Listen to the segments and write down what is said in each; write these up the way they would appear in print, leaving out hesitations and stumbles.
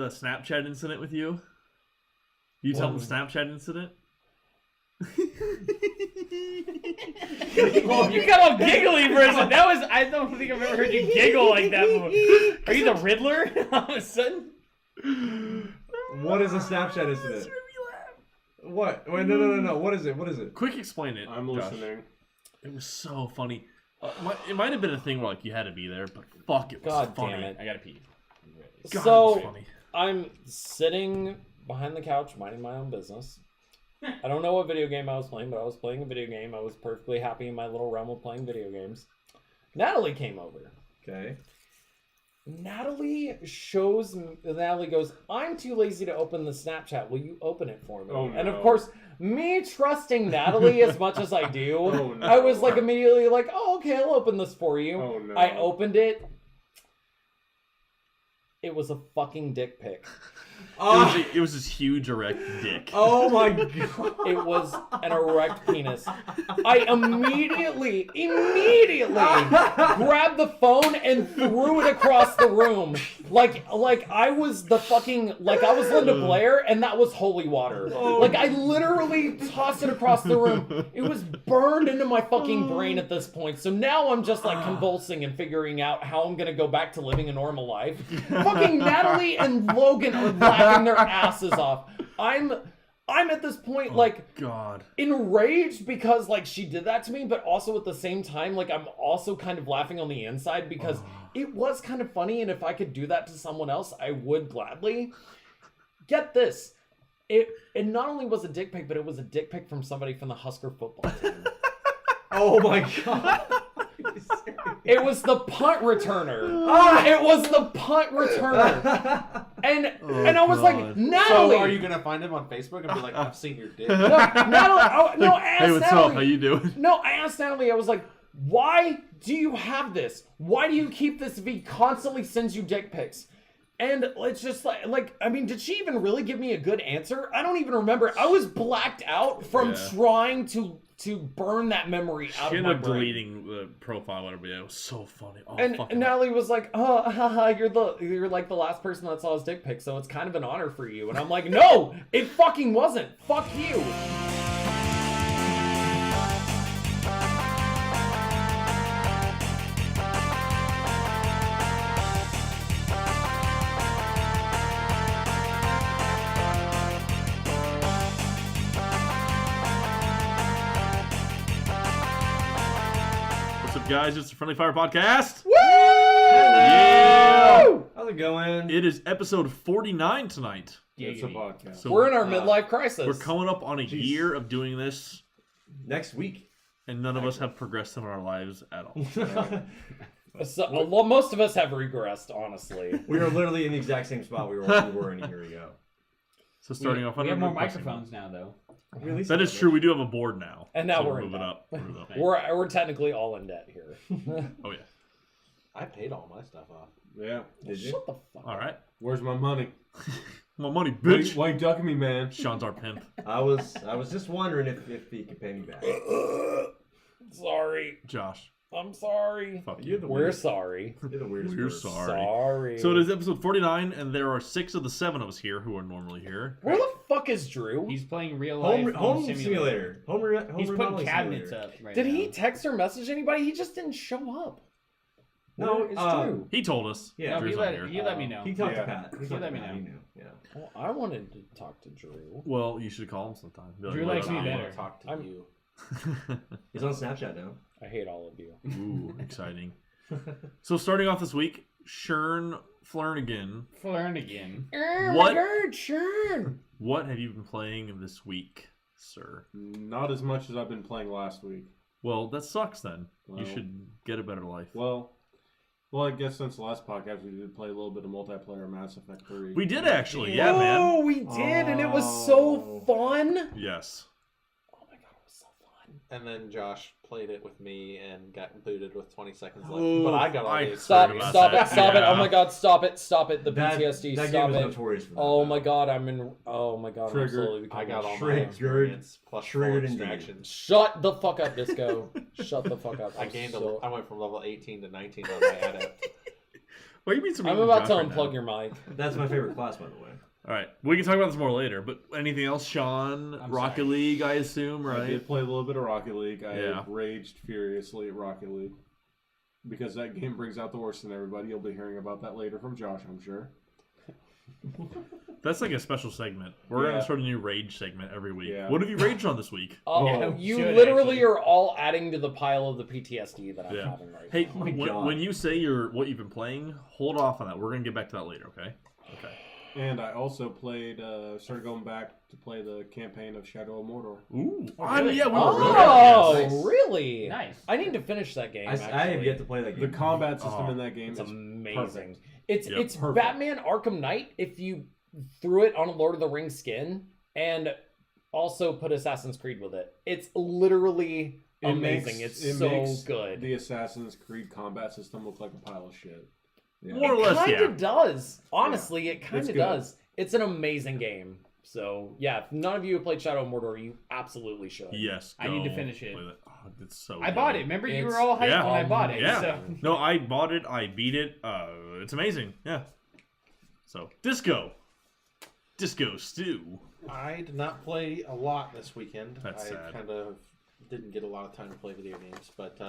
Snapchat incident with you? You tell them the Snapchat incident? Well, you got all giggly for a second. I don't think I've ever heard you giggle like that before. Are you the Riddler all of a sudden? What is a Snapchat incident? What? Wait, no. What is it? Quick explain it. I'm Josh. listening. It was so funny. It might have been a thing where like you had to be there, but fuck, it was God funny. damn it. I gotta pee. God, So, it was funny. I'm sitting behind the couch minding my own business. I don't know what video game I was playing, but I was playing a video game. I was perfectly happy in my little realm of playing video games. Natalie came over. Okay. Natalie goes, I'm too lazy to open the Snapchat. Will you open it for me? Oh, no. And of course, me trusting Natalie as much as I do, Oh, no. I was like immediately like, oh, okay, I'll open this for you. Oh, no. I opened it. It was a fucking dick pic. It was this huge erect dick. Oh my god. It was an erect penis. I immediately grabbed the phone and threw it across the room. Like I was the fucking, like I was Linda Blair and that was holy water. Like I literally tossed it across the room. It was burned into my fucking brain at this point. So now I'm just like convulsing and figuring out how I'm gonna go back to living a normal life. Fucking Natalie and Logan are laughing their asses off. I'm at this point like God, enraged because like she did that to me, but also at the same time like I'm also kind of laughing on the inside because it was kind of funny, and if I could do that to someone else, I would gladly. Get this. It not only was a dick pic, but it was a dick pic from somebody from the Husker football team. Oh my god. It was the punt returner. It was the punt returner. And I was like, Natalie. So are you gonna find him on Facebook and be like, I've seen your dick? No, Natalie. I asked hey, what's Natalie. up? How you doing? No, I asked Natalie. I was like, why do you have this? Why do you keep this if he constantly sends you dick pics? And it's just like, I mean, did she even really give me a good answer? I don't even remember. I was blacked out from trying to burn that memory out of my brain. Deleting the profile, whatever. Yeah, it was so funny. Oh, And Natalie was like, "Oh, haha, you're like the last person that saw his dick pic, so it's kind of an honor for you." And I'm like, "No, it fucking wasn't. Fuck you." What's up, guys? It's the Friendly Fire Podcast. Woo! Yeah! How's it going? It is episode 49 tonight. It's a podcast. So We're in our midlife crisis. we're coming up on a year of doing this, Next week. and none of us have progressed in our lives at all. So, well, most of us have regressed, honestly. We are literally in the exact same spot we were in a year ago. So starting off, we have more microphones now, though. That is true. We do have a board now, And now so we're in move it debt. up. Move it up. We're technically all in debt here. Oh yeah. I paid all my stuff off. Yeah. Did you? Shut the fuck All up. right. Where's my money? My money, bitch. Why you ducking me, man? Sean's our pimp. I was just wondering if he could pay me back. Sorry. Josh. I'm sorry. Fuck You're you. the We're weirdest. sorry. You're the weirdest. We're person. sorry. Sorry. So it is episode 49, and there are 6 of the 7 of us here who are normally here. Where the fuck is Drew? He's playing real life Home simulator. Home He's putting remodeling cabinets simulator. up right Did now. he text or message anybody? He just didn't show up. No, Where is Drew? He told us. Yeah. No, Drew's he not here. let me know. He talked Yeah. to Pat. He let me know. He knew. Yeah. Well, I wanted to talk to Drew. Well, you should call him sometime. Be like, Drew "What likes up, me dude?" better. Talk to I'm- you. He's on Snapchat now. I hate all of you. Ooh, exciting. So starting off this week, Shern Flanagan. Flanagan. What? Sure. What have you been playing this week, sir? Not as much as I've been playing last week. Well, that sucks then. You Well- should get a better life. Well, I guess since the last podcast we did play a little bit of multiplayer Mass Effect 3. We did actually, yeah, man. Oh, we did, and it was so fun. Yes. Oh my god, it was so fun. And then Josh played it with me and got booted with 20 seconds left. Ooh, But I got all I the Stop, Heard about stop that. it, stop it. Yeah. Oh my god, stop it, stop it. The That PTSD, game stop was it. notorious for that. Oh though. my god, oh my god, I'm Triggered. slowly I becoming got all my Triggered. experience plus full Triggered indeed. extractions. Shut the fuck up, Disco. Shut the fuck up. I I'm gained so- I went from level 18 to 19 on my adept. Why you being so mean I'm to about to Josh right unplug now? your mic. That's my favorite class, by the way. All right, we can talk about this more later. But anything else, Sean? I'm Rocket sorry. League, I assume, I right? did play a little bit of Rocket League. I Yeah. raged furiously at Rocket League. Because that game brings out the worst in everybody. You'll be hearing about that later from Josh, I'm sure. That's like a special segment. We're Yeah. gonna start a new rage segment every week. Yeah. What have you raged on this week? Oh, Yeah, you should, literally actually. are all adding to the pile of the PTSD that I'm Yeah. having right Hey, now. my God. when you say what you've been playing, hold off on that. We're gonna get back to that later. Okay. Okay. And I also started going back to play the campaign of Shadow of Mordor. Ooh. really? Yeah. We were Oh, really Nice. really? Nice. I need to finish that game. I have actually. yet to play that The game. combat system Oh, in that game It's is amazing. perfect. It's Yep. it's Perfect. Batman Arkham Knight if you threw it on a Lord of the Rings skin and also put Assassin's Creed with it. It's literally amazing. It It's so makes good. The Assassin's Creed combat system look like a pile of shit. Yeah. More or It less, kind yeah. of does. Honestly, it kind It's of good. does. It's an amazing game. So yeah, if none of you have played Shadow of Mordor, you absolutely should. Yes. I need to go finish it. play that. Oh, it's so. I bought good. it. Remember, you It's- were all hyped Yeah. when I bought it. Yeah. So. No, I bought it. I beat it. It's amazing. Yeah. So Disco Stew. I did not play a lot this weekend. That's I sad. kind of didn't get a lot of time to play video games, but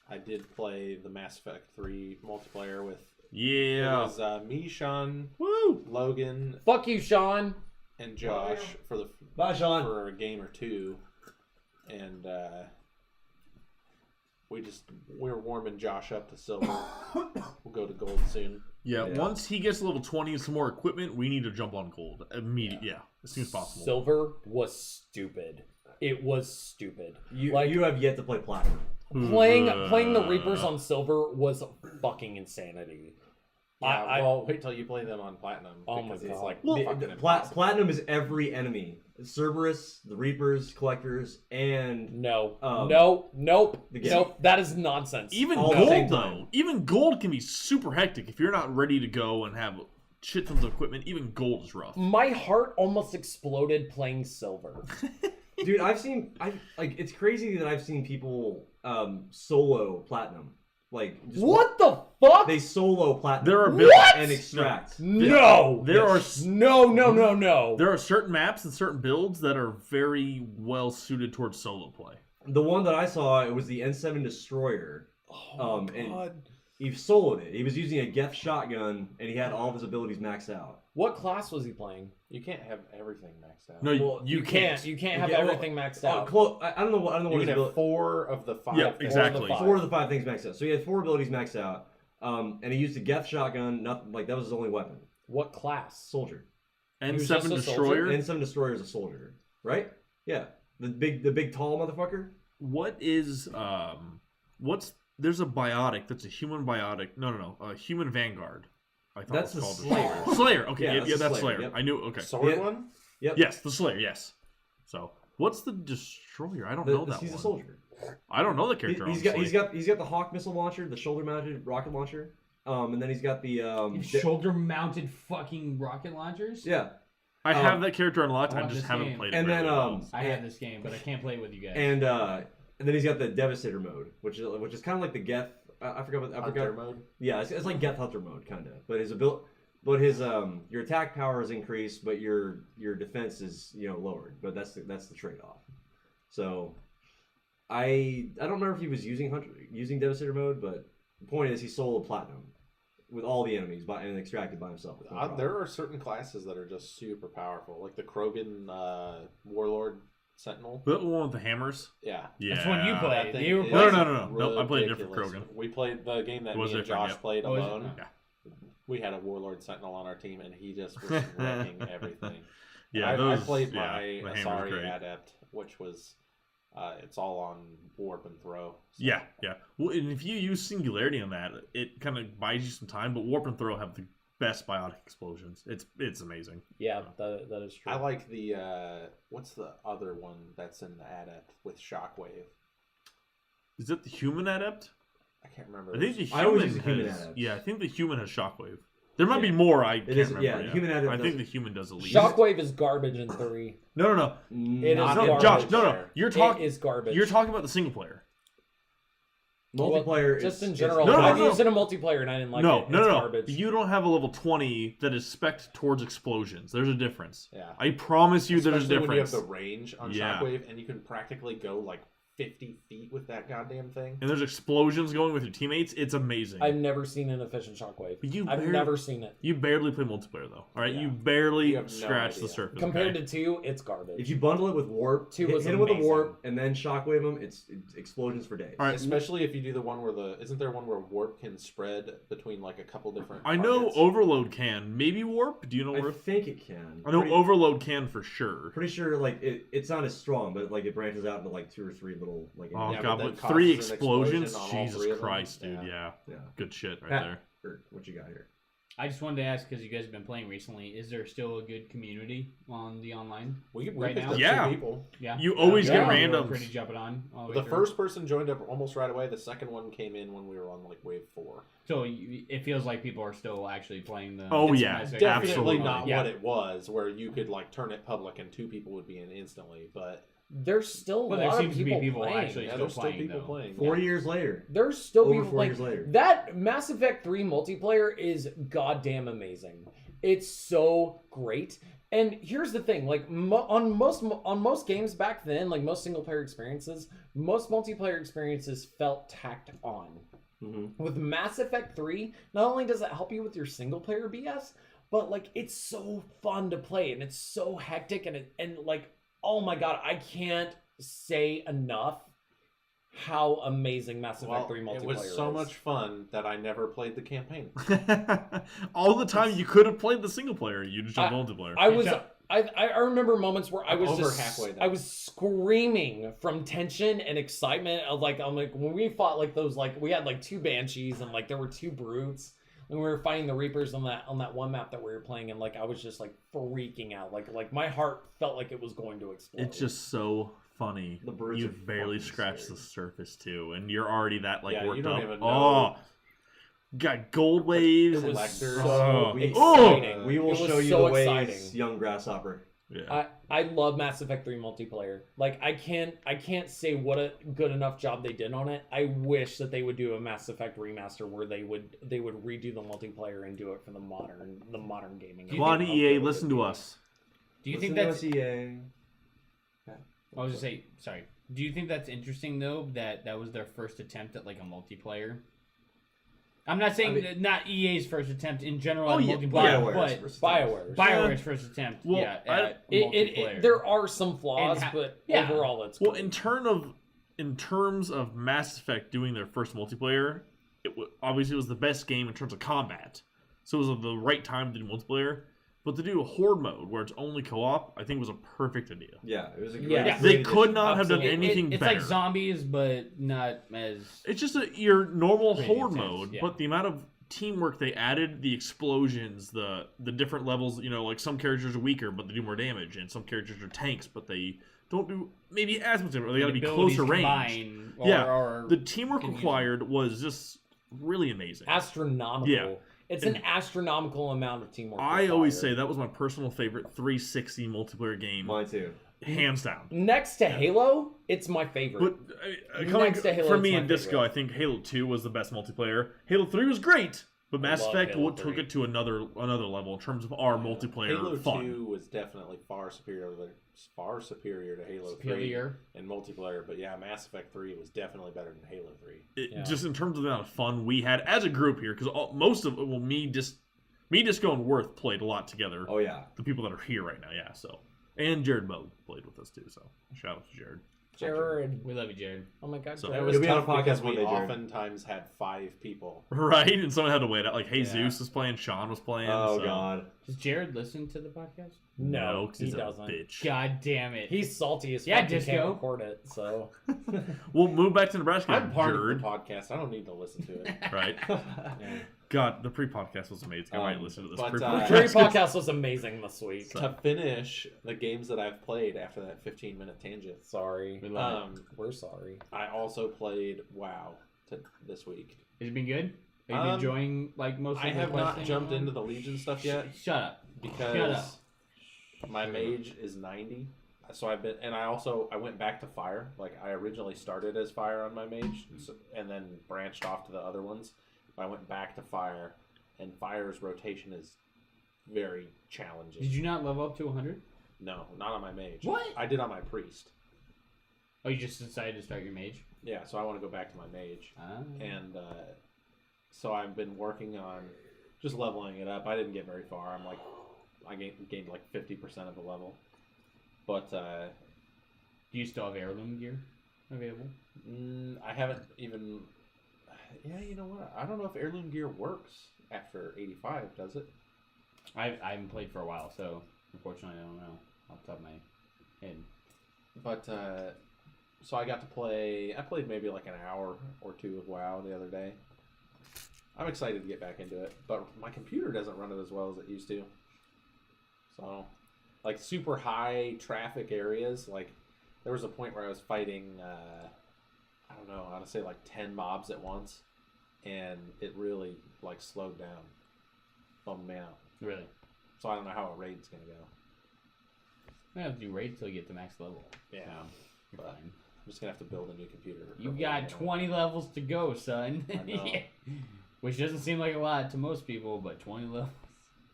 I did play the Mass Effect 3 multiplayer with it Yeah. was me, Sean, Woo. Logan, Fuck you, Sean. and Josh Bye, Sean. for a game or two, and we were warming Josh up to silver. We'll go to gold soon. Yeah, Yeah. once he gets level 20 and some more equipment, we need to jump on gold immediately. Yeah, as soon as possible. Silver was stupid. It was stupid. You Like- you have yet to play Platinum. Playing the Reapers on silver was fucking insanity. Yeah, well, wait till you play them on platinum. Oh my because it's God. like Well, fucking The impossible. Platinum is every enemy. Cerberus, the Reapers, Collectors, and No, Um, nope. the game. Nope, that is nonsense. Even all at the same gold, time. though. Even gold can be super hectic if you're not ready to go and have shit tons of equipment. Even gold is rough. My heart almost exploded playing silver. dude, it's crazy that I've seen people solo Platinum. Like just What the fuck? they solo Platinum. There are What? builds and extract. No. There are No. there are certain maps and certain builds that are very well suited towards solo play. The one that I saw, it was the N7 Destroyer. Oh and God. he soloed it. He was using a Geth shotgun, and he had all of his abilities maxed out. What class was he playing? You can't have everything maxed out. No, Well, you can't. You can't have Yeah, well, everything maxed out. I don't know what You his can have ability. 4 of the 5. Yeah, things. exactly. five. 4 of the 5 things maxed out. So he had 4 abilities maxed out. And he used a Geth shotgun. Nothing like that was his only weapon. What class? Soldier. And was just 7 a soldier? Destroyer. N7 Destroyer is a soldier, right? Yeah. The big tall motherfucker. What is there's a biotic that's a human biotic. No, a human vanguard. I thought That's it was the called Slayer. the Slayer. Okay, Yeah, yeah, that's the that's Slayer, Slayer. yep. I knew. Okay, Sword Yeah. one? Yep. yes, the Slayer. Yes. So what's the Destroyer? I don't know that He's one. a soldier. I don't know the character. He's got the Hawk missile launcher, the shoulder mounted rocket launcher. And then he's got the Shoulder-mounted fucking rocket launchers. yeah. I have that character unlocked. I I want just this haven't game. played it. And then very well. I have this game, but I can't play it with you guys. And then he's got the Devastator mode, which is kind of like the Geth. I forgot. Hunter mode? Yeah, it's like Geth Hunter mode, kind of. But his your attack power is increased, but your defense is lowered. But that's the trade off. So I don't remember if he was using Devastator mode, but the point is he soloed Platinum with all the enemies and extracted by himself. with no problem. There are certain classes that are just super powerful, like the Krogan Warlord Sentinel. The one with the hammers. Yeah. Yeah. That's one you That played. thing You were is playing. No. Nope, I played a different ridiculous. Krogan. We played the game that It was me and different, Josh yep. played Oh, is it? alone. Yeah. We had a Warlord Sentinel on our team, and he just was wrecking everything. Yeah, I played the my hammer's Asari great. Adept, which was it's all on warp and throw. So. Yeah. Well, and if you use Singularity on that, it kind of buys you some time. But Warp and Throw have the best biotic explosions. It's amazing. Yeah, that is true. I like the what's the other one that's in the Adept with Shockwave? Is it the human adept? I can't remember. I think the I always human use the human has. adept. Yeah, I think the human has Shockwave. There might be Yeah. more. I can't is- remember. yeah, the human adept I think does- the human does at least. Shockwave is garbage in 3. No. It is Not No, garbage. Josh. No. You're It talking. is garbage. You're talking about the single player. Multiplayer, just in it's general. No, no, I've no. used it in multiplayer and I didn't like no, it. no, It's no, garbage. You don't have a level 20 that is spec'd towards explosions. There's a difference. Yeah. I promise you there's a Especially when you have difference. the range on Yeah. Shockwave, and you can practically go like 50 feet with that goddamn thing. And there's explosions going with your teammates. It's amazing. I've never seen an efficient shockwave. But I've never seen it. You barely play multiplayer though. All right, Yeah. you barely You have no scratch the idea. surface. Compared okay? to 2, it's garbage. If you bundle it with warp, Two hit was it with a amazing. warp, and then shockwave them, it's explosions for days. All right. Especially if you do the one where isn't there one where warp can spread between like a couple different I know targets? Overload can. Maybe Warp. Do you know I Warp? think it can. I know Pretty- Overload can for sure. Pretty sure, like it's not as strong, but like it branches out into like 2 or 3 little like. Oh Yeah, but god, then but causes 3 an explosion explosions? on all Jesus 3 of them. Christ, dude. Yeah. Yeah. Yeah. Good shit right Pat, there. or what you got here? I just wanted to ask because you guys have been playing recently. Is there still a good community on the online? We Right picked now? up Yeah. 2 people. Yeah, You always get we were randoms. Pretty jumping on. All way The through. first person joined up almost right away. The second one came in when we were on like wave 4. So it feels like people are still actually playing the. Oh, it's yeah, Mass Effect. Definitely Absolutely. not Yeah. what it was, where you could like turn it public and 2 people would be in instantly. But There's still a Well, there lot seems of to be people, people playing. actually yeah, still there's still playing. people though. playing. 4 yeah. years later. There's still Over people 4 like years later. that. Mass Effect 3 multiplayer is goddamn amazing. It's so great. And here's the thing: like on most games back then, like most single player experiences, most multiplayer experiences felt tacked on. Mm-hmm. With Mass Effect 3, not only does it help you with your single player BS, but like it's so fun to play and it's so hectic and like, oh my god, I can't say enough how amazing Mass Effect Well, 3 multiplayer it was so is. much fun that I never played the campaign. All the time you could have played the single player. You just jumped multiplayer. I was Yeah. I remember moments where I was Over just halfway there. I was screaming from tension and excitement. I'm like when we fought like those like we had like 2 banshees and like there were 2 brutes and we were fighting the reapers on that one map that we were playing and like I was just like freaking out like my heart felt like it was going to explode. It's just so funny. The brutes You are barely fucking scratched scary. the surface too, and you're already that like Yeah, you worked don't up. even know. Oh, got gold waves. It was Selectors. so We- exciting. We will It was show you so the ways, exciting. young grasshopper. Yeah. I love Mass Effect 3 multiplayer. Like I can't say what a good enough job they did on it. I wish that they would do a Mass Effect remaster where they would redo the multiplayer and do it for the modern gaming. Do you Come on, think- EA, listen to us. Do you think Listen that's? to us, EA. I was just say sorry. Do you think that's interesting though that was their first attempt at like a multiplayer? I'm not saying that not EA's first attempt in general Oh, at yeah, multiplayer, BioWare's but first BioWare's. BioWare's first attempt. Well, yeah, I- at multiplayer. There are some flaws, And but yeah. overall it's Well, great. in terms of Mass Effect doing their first multiplayer, obviously it was the best game in terms of combat. So it was the right time to do multiplayer. But to do a horde mode where it's only co-op, I think was a perfect idea. Yeah, it was a great. Yeah. They great could addition. not have done Absolutely. anything it's better. like zombies, but not as. It's just your normal Pretty horde intense, mode, yeah. but the amount of teamwork they added, the explosions, the different levels. You know, like some characters are weaker, but they do more damage, and some characters are tanks, but they don't do maybe as much damage. Or they got to be abilities closer range. combine or, Yeah, or The teamwork can use required was just really amazing. astronomical. Yeah. It's And an astronomical amount of teamwork. I always say required. that was my personal favorite 360 multiplayer game, Mine too. hands down. Next to Halo, it's my favorite. But coming Next to Halo, for it's me my and Disco, favorite. I think Halo 2 was the best multiplayer. Halo 3 was great, but Mass love Effect Halo took 3. it to another level in terms of our multiplayer Halo fun. 2 was definitely far superior to Halo 3 Superior. in multiplayer. But yeah, Mass Effect 3 was definitely better than Halo 3. Yeah. Just in terms of the amount of fun we had as a group here, because most of me, Disco, and Worth played a lot together. Oh yeah. The people that are here right now, yeah. So, and Jared Moe played with us too. So, shout out to Jared. Jared. We love you, Jared. Oh my god, So- It Jared. was You'll be on tough a podcast because one we day, Jared. oftentimes had 5 people. Right, and someone had to wait out. Like Yeah. Jesus was playing, Sean was playing. Oh so. god. Does Jared listen to the podcast? No, 'cause he he's a doesn't. bitch. God damn it. He's salty as fuck. Yeah, He can't Disco. record it. So We'll move back to Nebraska. I'm part Jared. of the podcast. I don't need to listen to it. Right. God, the pre-podcast was amazing. I might listen to this but, pre-podcast. Jerry podcast was amazing this week. To finish the games that I've played after that 15-minute tangent, Sorry, We love it. we're sorry. I also played WoW this week. Has it been good? Are you Um, enjoying like most of I the have not questing? jumped into the Legion stuff yet Shut up. Shut because up. my mage is 90. So I've been, and I went back to fire. Like I originally started as fire on my mage, and then branched off to the other ones. I went back to fire, and fire's rotation is very challenging. Did you not level up to 100? No, not on my mage. What? I did on my priest. Oh, you just decided to start your mage? Yeah, so I want to go back to my mage, Ah. and so I've been working on just leveling it up. I didn't get very far. I gained like 50% of the level, but Do you still have heirloom gear available? I haven't even. Yeah, you know what? I don't know if heirloom gear works after 85. Does it? I haven't played for a while, so unfortunately I don't know off the top of my head. But so I got to play. I played maybe like an hour or two of WoW the other day. I'm excited to get back into it, but my computer doesn't run it as well as it used to. So, like super high traffic areas, like there was a point where I was fighting, I don't know how to say, like 10 mobs at once, and it really like slowed down, bummed me out. Really? So I don't know how a raid's gonna go. I have to do raids till you get to max level. Yeah, So, you're but fine. I'm just gonna have to build a new computer. You got 20 levels to go, son. I know. Yeah. Which doesn't seem like a lot to most people, but 20 levels.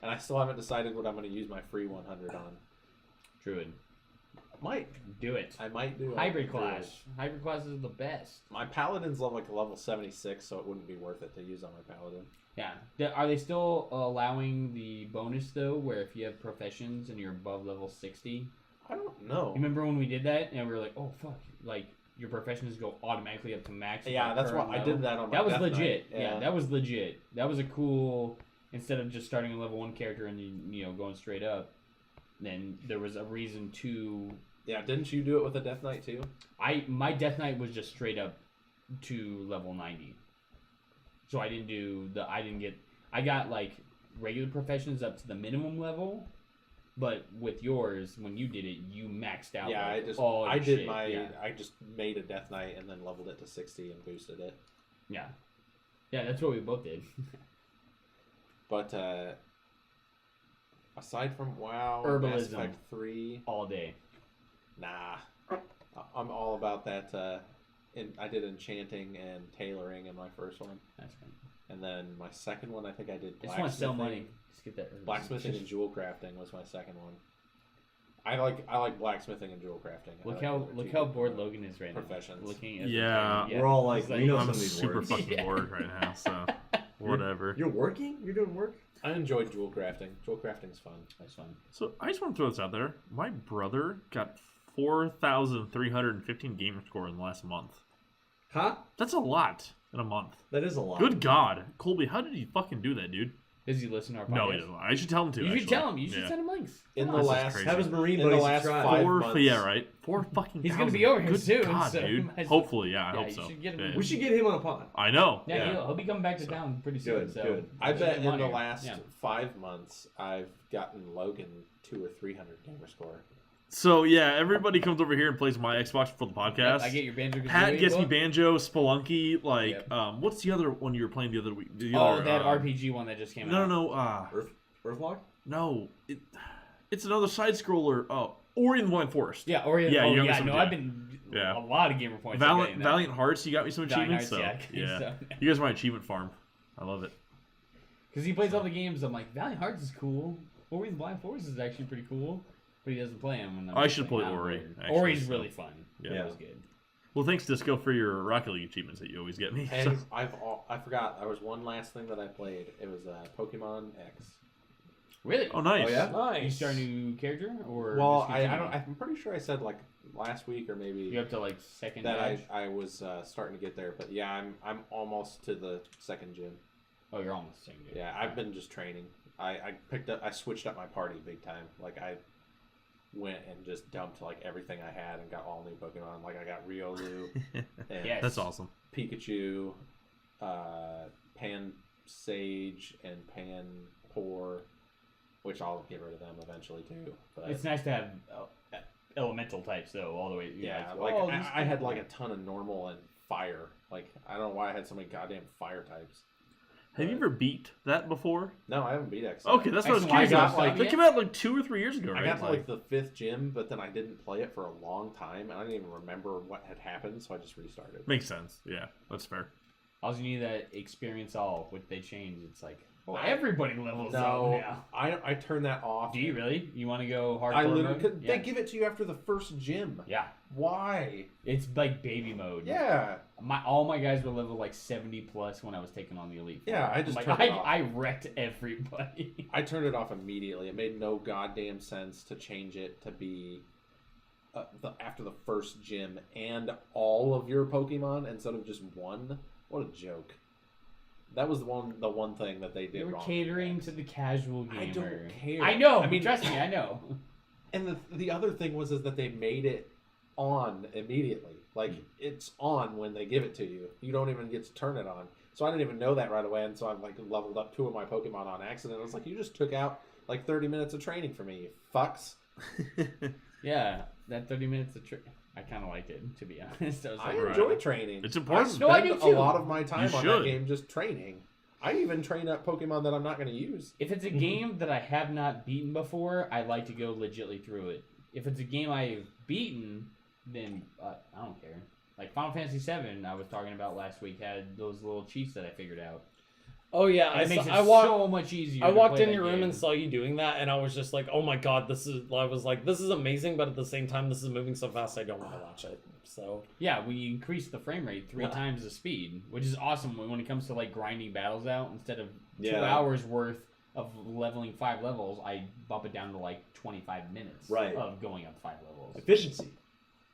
And I still haven't decided what I'm gonna use my free 100 on. Druid. Might. Do it. I might do a Hybrid Druid. class. Hybrid classes are the best. My paladin's level 76, so it wouldn't be worth it to use on my paladin. Yeah. Are they still allowing the bonus, though, where if you have professions and you're above level 60? I don't know. You remember when we did that? And we were like, oh, fuck. Like, your professions go automatically up to max. Yeah, that's why I did that on my That was Death legit. Knight. Yeah, that was legit. That was a cool... Instead of just starting a level 1 character and, you know, going straight up, then there was a reason to... Yeah, didn't you do it with a Death Knight too? My Death Knight was just straight up to level 90. So I didn't do the... I got, like, regular professions up to the minimum level, but with yours, when you did it, you maxed out. Yeah, like, I just all I your did shit. my Yeah. I just made a Death Knight and then leveled it to 60 and boosted it. Yeah, that's what we both did. But aside from WoW, Herbalism. Mass Effect 3, All day. nah, I'm all about that. I did enchanting and tailoring in my first one, That's fine. and then my second one I think I did I just want to sell money. Just get that. Blacksmithing and jewel crafting was my second one. I like blacksmithing and jewel crafting. Look I how like look two how good bored Logan is right professions. now. Looking at Yeah. We're all like, He's like, we know I'm some of these super words. fucking Yeah. bored right now, so whatever. You're working? You're doing work? I enjoyed jewel crafting. Jewel crafting's fun. That's fun. So I just want to throw this out there. My brother got 4,315 gamer score in the last month. Huh? That's a lot in a month. That is a lot. Good God, Colby, how did he fucking do that, dude? Does he listen to our podcast? No, he doesn't. I should tell him to. You should actually. tell him. You should Yeah. send him links. In Come the on. This is last crazy. Have his Marine In the buddies last try. 5 Four, months. yeah, right. 4 fucking. He's gonna thousand. be over here Good soon, God, so dude. might as well- Hopefully, yeah, I Yeah, hope you so. should get him- Yeah. We should get him on a pod. I know. Yeah, Yeah. he'll be coming back to town pretty soon. Good, so good. I should bet get him in on the here. last Yeah. 5 months, I've gotten Logan 200 or 300 gamer score. So yeah, everybody comes over here and plays my Xbox for the Yep, podcast. I get your banjo. Pat gets me book. Banjo, Spelunky, like Yep. what's the other one you were playing the other week? The Oh, other, that RPG one that just came No, out. no, Earthlock? no. It's another side scroller. Oh, Ori and the Blind Forest. Yeah, or Yeah, oh, you got me yeah, some, no, yeah. I've been Yeah. a lot of gamer points. I'm getting Valiant that. Hearts. You got me some Valiant achievements. Hearts, So yeah. yeah, you guys are my achievement farm. I love it. Because he plays all the games. I'm like, Valiant Hearts is cool. Ori and the Blind Forest is actually pretty cool, but he doesn't play them. I should play Ori, actually, Ori's so. really fun. Yeah. That was good. Well, thanks Disco for your Rocket League achievements that you always get me. And So- I forgot, there was one last thing that I played. It was Pokemon X. Really? Oh, nice. Oh, yeah? Nice. You start a new character, or Well, just I continue? don't. I'm pretty sure I said like last week or maybe You're up to like second. that badge? I was starting to get there. But yeah, I'm almost to the second gym. Oh, you're almost saying it. Yeah, I've been just training. I switched up my party big time. Like I went and just dumped like everything I had and got all new Pokemon. Like I got Riolu and Yes. That's awesome. Pikachu, Pan Sage, and Panpour, which I'll get rid of them eventually too. But It's nice to have elemental types though, all the way. yeah, know, like oh, these I had people- like a ton of normal and fire. Like I don't know why I had so many goddamn fire types. Have you ever beat that before? No, I haven't beat X. Okay, that's what I was X curious Y about. got like- They came out like 2 or 3 years ago, right? I got to like the 5th gym, but then I didn't play it for a long time, and I didn't even remember what had happened, so I just restarted. Makes sense. Yeah, that's fair. Also, you need that experience all, which they changed. It's like, Well, everybody levels up No, now. I turned that off. Do you really? You want to go hardcore I literally mode? could, Yeah. They give it to you after the first gym. Yeah. Why? It's like baby mode. Yeah. All my guys were level like 70 plus when I was taking on the elite. Yeah, I just like, turned it off. I wrecked everybody. I turned it off immediately. It made no goddamn sense to change it to be after the first gym and all of your Pokemon instead of just one. What a joke. That was the one thing that they did They were wrong. catering to the casual gamer. I don't care. I know. I mean, trust me, I know. And the other thing was is that they made it on immediately. Like it's on when they give it to you. You don't even get to turn it on. So I didn't even know that right away, and so I like leveled up 2 of my Pokemon on accident. I was like, you just took out like 30 minutes of training for me, you fucks. Yeah, that 30 minutes of I kind of liked it, to be honest. I was I like, enjoy training. It's important. I No, I spend do a too. lot of my time You on should. that game just training. I even train up Pokemon that I'm not going to use. if it's a game that I have not beaten before, I like to go legitly through it. If it's a game I've beaten, then I don't care. Like Final Fantasy VII, I was talking about last week, had those little cheats that I figured out. Oh yeah, And it makes it I walked. so much easier. I to walked play in that your room game. and saw you doing that, and I was just like, "Oh my god, this is." I was like, "This is amazing," but at the same time, this is moving so fast, I don't want to watch it. So Yeah, we increased the frame rate 3 times the speed, which is awesome when it comes to like grinding battles out. Instead of 2 Yeah. hours worth of leveling 5 levels, I bump it down to like 25 minutes Right. of going up 5 levels. Efficiency.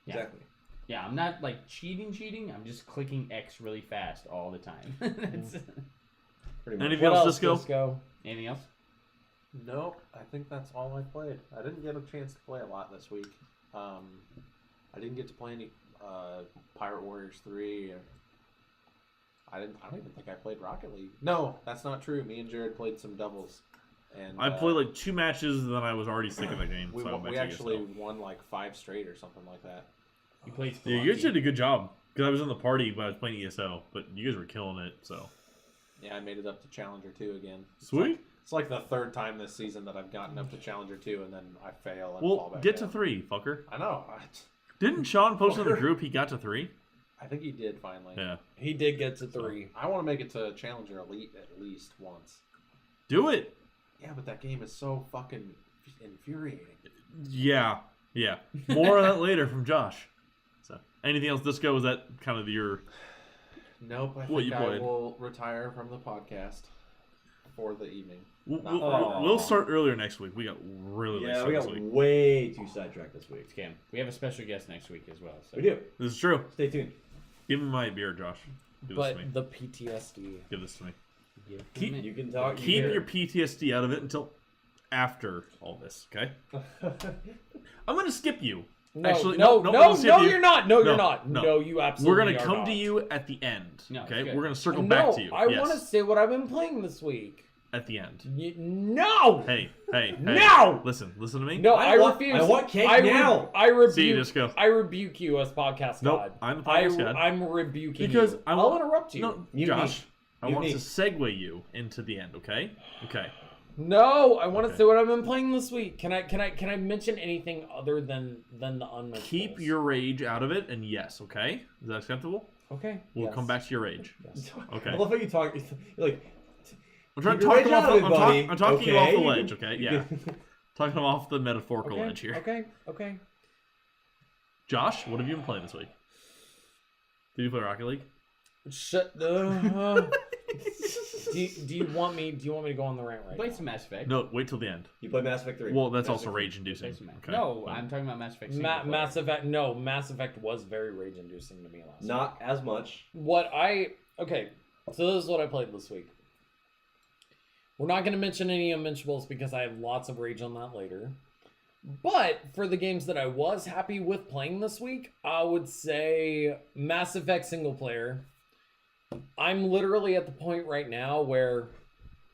Yeah. Exactly. Yeah, I'm not like cheating. I'm just clicking X really fast all the time. That's- Pretty much. Anything else, Disco? Disco? Anything else? Nope, I think that's all I played. I didn't get a chance to play a lot this week. I didn't get to play any Pirate Warriors 3. I don't even think I played Rocket League. No, that's not true. Me and Jared played some doubles. And I played like 2 matches, and then I was already sick of the game. we, so I went back we to actually ESO. won like 5 straight or something like that. You played Yeah, you guys Spelunky. did a good job. Because I was in the party, but I was playing ESO. But you guys were killing it, so. Yeah, I made it up to Challenger 2 again. Sweet. It's like the 3rd time this season that I've gotten up to Challenger 2, and then I fail and fall Well, back get down. to 3, fucker. I know. Didn't Sean post in the group he got to 3? I think he did finally. Yeah. He did get to 3. I want to make it to Challenger Elite at least once. Do it. Yeah, but that game is so fucking infuriating. Yeah. Yeah. More of that later from Josh. So, anything else, Disco? Was that kind of your... Nope, I What think you I played? will retire from the podcast for the evening. We'll start earlier next week. We got really late Yeah, start we this got week. way too sidetracked this week. Scam. We have a special guest next week as well. So. We do. This is true. Stay tuned. Give me my beer, Josh. Give this to me. But the PTSD. Give this to me. Yeah. Keep- You can talk. Keep your PTSD out of it until after all this, okay? I'm going to skip you. No, Actually, no, no, no, we'll skip you. you're not. No, No, you're not. no. No, you absolutely. We're going to are come not. to you at the end, No, okay? good. We're going to circle No, back to you. I yes, want to say what I've been playing this week. at the end. No. Hey, hey, hey. No! Listen to me. No, I want- refuse. I want cake I now. I rebuke. See you, Disco. I rebuke you as podcast Nope, god. I'm the podcast god. I'm rebuking Because you. I I'll want- interrupt you. No, You Josh, I want me. to segue you into the end, okay? Okay. No, I want to Okay. say what I've been playing this week. Can I mention anything other than the unmentionables? Keep your rage out of it, and yes, okay? Is that acceptable? Okay. We'll yes. come back to your rage. Yes. Okay. I love how you talk. You're like, I'm trying keep to your talk him rage off. out of it, I'm buddy. talking you off the Okay? ledge, okay? Yeah. Talking him off the metaphorical Okay. ledge here. Okay. Okay. Josh, what have you been playing this week? Did you play Rocket League? Shut the. do you want me? Do you want me to go on the rant right Play now? some Mass Effect. No, wait till the end. you play Mass Effect 3. Well, that's Mass also Effect rage Play inducing. some Mass- Okay. No, Well, I'm talking about Mass Effect. single player. Mass Effect. No, Mass Effect was very rage inducing to me last. 3. Not as much. Okay, so this is what I played this week. We're not going to mention any unmentionables because I have lots of rage on that later. But for the games that I was happy with playing this week, I would say Mass Effect single player. I'm literally at the point right now where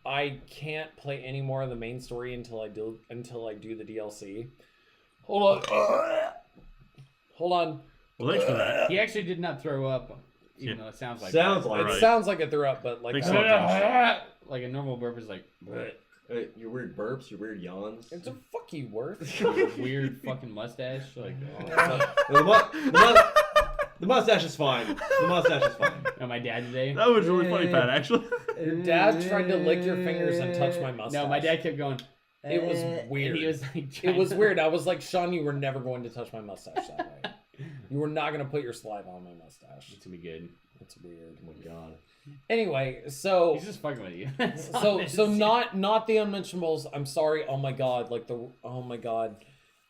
I can't play any more of the main story until I do the DLC. Hold on. well, thanks for that. He actually did not throw up Even though it sounds like Sounds that. like It Right. sounds like it threw up, but like Thanks I a don't lot, know. Josh. Like a normal burp is like Your weird burps, your weird yawns. It's a fuck you worth. weird fucking mustache. Like The mustache is fine. The mustache is fine. my dad today. That was really funny, Pat. Actually, Your dad tried to lick your fingers and touch my mustache. No, my dad kept going. It was And weird. he was like, It was weird. I was like, Sean, you were never going to touch my mustache that way. You were not going to put your saliva on my mustache. It's gonna be good. It's weird. Oh my god. Anyway, so He's just fucking with you. so not the unmentionables. I'm sorry. Oh my god, oh my god.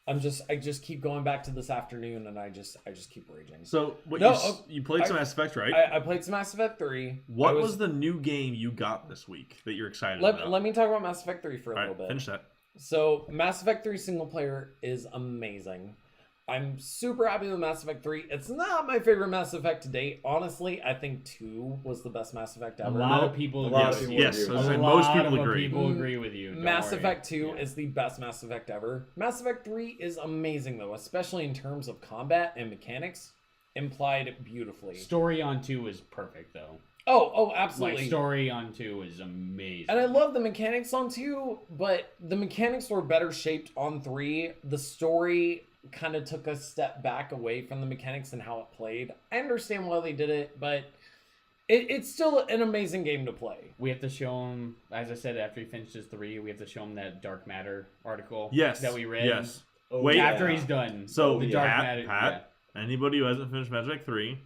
I just keep going back to this afternoon, and I just keep raging. so what No, you played some Mass Effect, right? I played some Mass Effect 3. What was the new game you got this week that you're excited about? Let me talk about Mass Effect 3 for a All right, little bit. finish that. So, Mass Effect 3 single player is amazing. I'm super happy with Mass Effect 3. It's not my favorite Mass Effect to date. Honestly, I think 2 was the best Mass Effect a ever. lot of people. A lot of agree people with Yes, you. I was A saying lot most people of agree. People agree with you. Don't Mass worry. Effect 2 Yeah. is the best Mass Effect ever. Mass Effect 3 is amazing, though, especially in terms of combat and mechanics. Implied beautifully. Story on 2 is perfect though. Oh, absolutely. Like story on 2 is amazing. And I love the mechanics on 2, but the mechanics were better shaped on 3. The story kind of took a step back away from the mechanics and how it played. I understand why they did it, but it's still an amazing game to play. We have to show him, as I said, after he finishes 3, we have to show him that Dark Matter article. Yes, That we read. Yes. Oh, Wait, After yeah. he's done. So the yeah. Dark Pat, Matter. Pat, anybody who hasn't finished Mass Effect 3,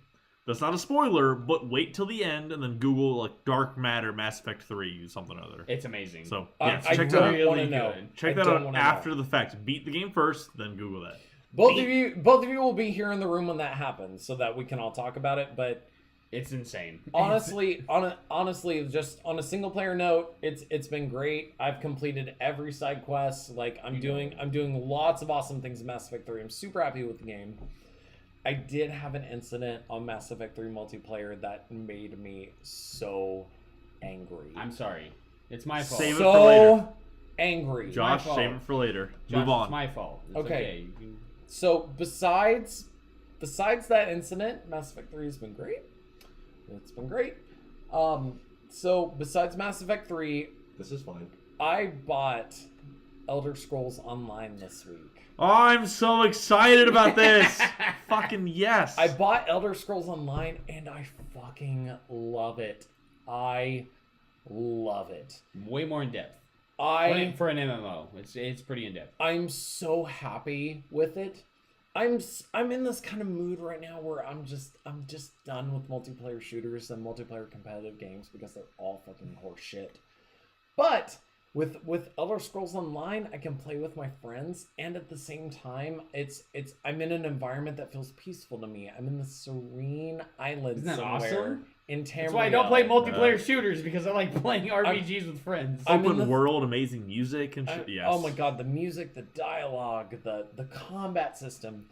that's not a spoiler, but wait till the end and then Google like Dark Matter Mass Effect 3 something or other. It's amazing. So I yeah, check that don't out. want to know. Check I that don't out wanna after know. the fact. Beat the game first, then Google that. Both of you will be here in the room when that happens, so that we can all talk about it. But it's insane. honestly, honestly, just on a single player note, it's been great. I've completed every side quest. Like I'm doing lots of awesome things in Mass Effect 3. I'm super happy with the game. I did have an incident on Mass Effect 3 multiplayer that made me so angry. I'm sorry. It's my fault. Save it for later. So angry. Josh, fault. save it for later. Josh, Move on. It's my fault. It's Okay. You can- So besides that incident, Mass Effect 3 has been great. It's been great. So besides Mass Effect 3, This is fine. I bought Elder Scrolls Online this week. Oh, I'm so excited about this. Fucking yes. I bought Elder Scrolls Online and I fucking love it. I love it. Way more in depth. For an MMO, it's pretty in depth. I'm so happy with it. I'm in this kind of mood right now where I'm just done with multiplayer shooters and multiplayer competitive games because they're all fucking horse shit. But with Elder Scrolls Online, I can play with my friends, and at the same time, I'm in an environment that feels peaceful to me. I'm in the serene island Isn't that somewhere awesome? in Tamriel. That's why I don't play multiplayer shooters because I like playing RPGs with friends. I'm in Open the- world, amazing music and shit. Yes. Oh my god, the music, the dialogue, the combat system.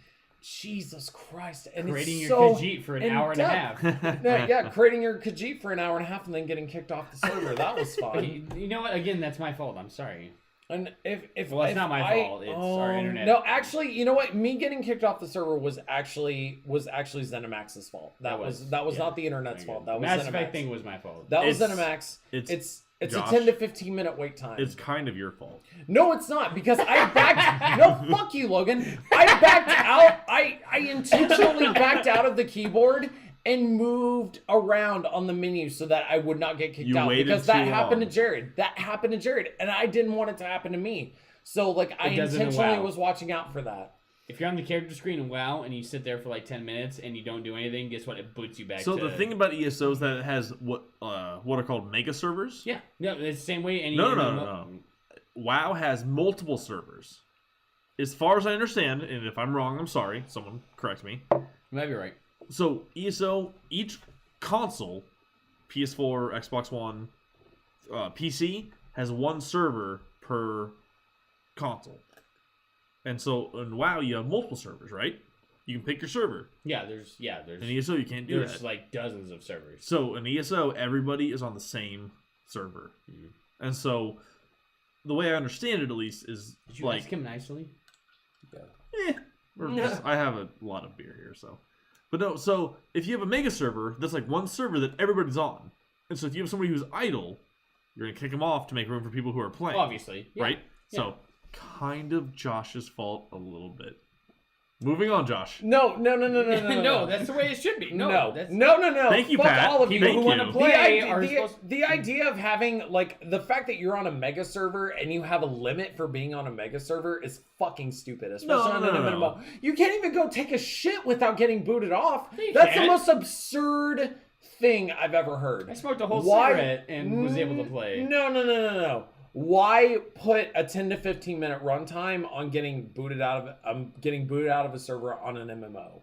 Jesus Christ. And Creating it's your so Khajiit for an in hour and a depth. half. Yeah, creating your Khajiit for an hour and a half and then getting kicked off the server. That was fun. You know what? Again, that's my fault. I'm sorry. And if Well, it's if not my fault. It's our internet. No, actually, you know what? Me getting kicked off the server was actually ZeniMax's fault. That was yeah. not the internet's Very fault. good. That was Mass ZeniMax. Effect thing was my fault. That was It's- ZeniMax. it's- It's Josh, a 10 to 15 minute wait time. It's kind of your fault. No, it's not, because I backed. No, fuck you, Logan. I backed out. I intentionally backed out of the keyboard and moved around on the menu so that I would not get kicked You out. waited Because that too happened to long. Jared. That happened to Jared, and I didn't want it to happen to me. So, like, I It doesn't in intentionally WoW. was watching out for that. If you're on the character screen in WoW and you sit there for like 10 minutes and you don't do anything, guess what? It boots you back. So to... the thing about ESO is that it has what are called mega servers. Yeah, no, it's the same way. Any No. MMO WoW has multiple servers. As far as I understand, and if I'm wrong, I'm sorry. Someone correct me. You might be right. So ESO, each console, PS4, Xbox One, PC, has one server per console. And so in WoW, you have multiple servers, right? You can pick your server. There's In ESO, you can't do there's that. like dozens of servers. So in ESO, everybody is on the same server. And so the way I understand it, at least, is Did you like, ask him nicely? I have a lot of beer here, so. But no, so if you have a mega server, that's like one server that everybody's on. And so if you have somebody who's idle, you're going to kick them off to make room for people who are playing. Obviously. Yeah. Right? Yeah. So, kind of Josh's fault a little bit. Moving on, Josh. No. No, that's the way it should be. No. That's, Thank you, Fuck Pat. all of people you. who want to you. play The are idea, supposed the idea of having, like, the fact that you're on a mega server and you have a limit for being on a mega server is fucking stupid, especially on an MMO. You can't even go take a shit without getting booted off. You That's can't. the most absurd thing I've ever heard. I smoked a whole Why- cigarette and was able to play. No. Why put a 10 to 15 minute runtime on getting booted out of a server on an MMO?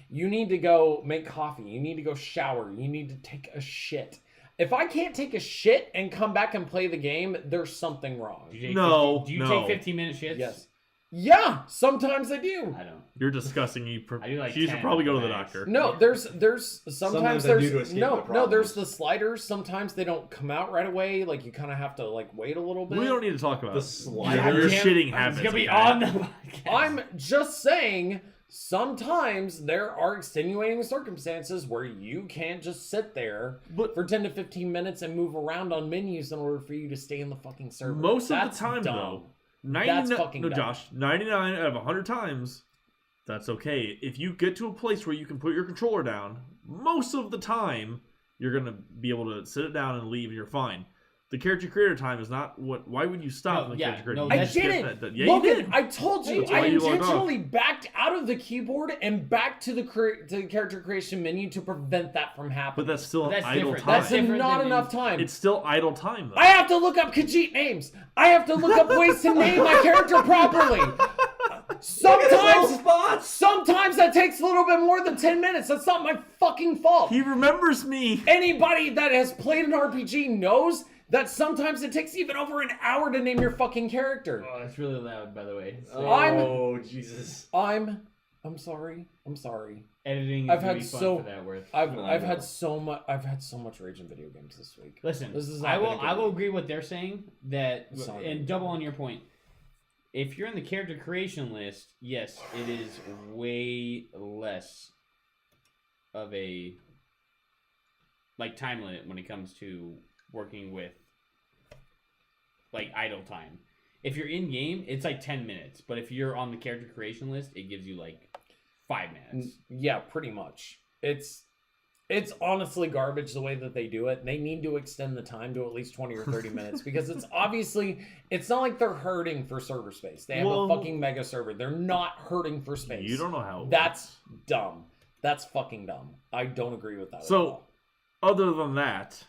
You need to go make coffee. You need to go shower. You need to take a shit. If I can't take a shit and come back and play the game, there's something wrong. Do you take No, 50 do you no. take 15-minute shits? Yes. Yeah, sometimes I do. I don't. You're disgusting. I do like you should 10 probably go to the max. doctor. No, there's sometimes Sometimes I do to there's escape no my problems. there's the sliders. Sometimes they don't come out right away. Like you kind of have to like wait a little bit. We don't need to talk about The your slider. shitting habits. It's gonna be okay? on the podcast. I'm just saying, sometimes there are extenuating circumstances where you can't just sit there But for 10 to 15 minutes and move around on menus in order for you to stay in the fucking server. most of That's the time, dumb. though, That's 99, fucking no, dumb. Josh, 99 out of 100 times, that's okay. If you get to a place where you can put your controller down, most of the time, you're gonna be able to sit it down and leave, and you're fine. The character creator time is not what. Why would you stop No, in the yeah, character creator? no, You I that's- just didn't. get that- Yeah, Logan, you did. I told you, That's why I you logged off. intentionally backed out of the keyboard and back to the to the character creation menu to prevent that from happening. But that's still That's idle different. time. That's different not than enough time. It's still idle time, though. I have to look up Khajiit names. I have to look up ways to name my character properly. Sometimes that takes a little bit more than 10 minutes. That's not my fucking fault. He remembers me. Anybody that has played an RPG knows that sometimes it takes even over an hour to name your fucking character. Oh, that's really loud, by the way. So Oh, Jesus. I'm sorry. editing is I've gonna had be fun so- for that worth. I've had so much rage in video games this week. Listen, This is not I been a will good I will week. agree what they're saying that It's not and good. double on your point. If you're in the character creation list, yes, it is way less of a like time limit when it comes to working with like idle time. If you're in game, it's like 10 minutes, but if you're on the character creation list, it gives you like 5 minutes. Yeah, pretty much. It's honestly garbage the way that they do it. They need to extend the time to at least 20 or 30 minutes because it's not like they're hurting for server space. They have Well- a fucking mega server. They're not hurting for space. You don't know how it That's works. dumb. That's fucking dumb. I don't agree with that at So, all. other than that,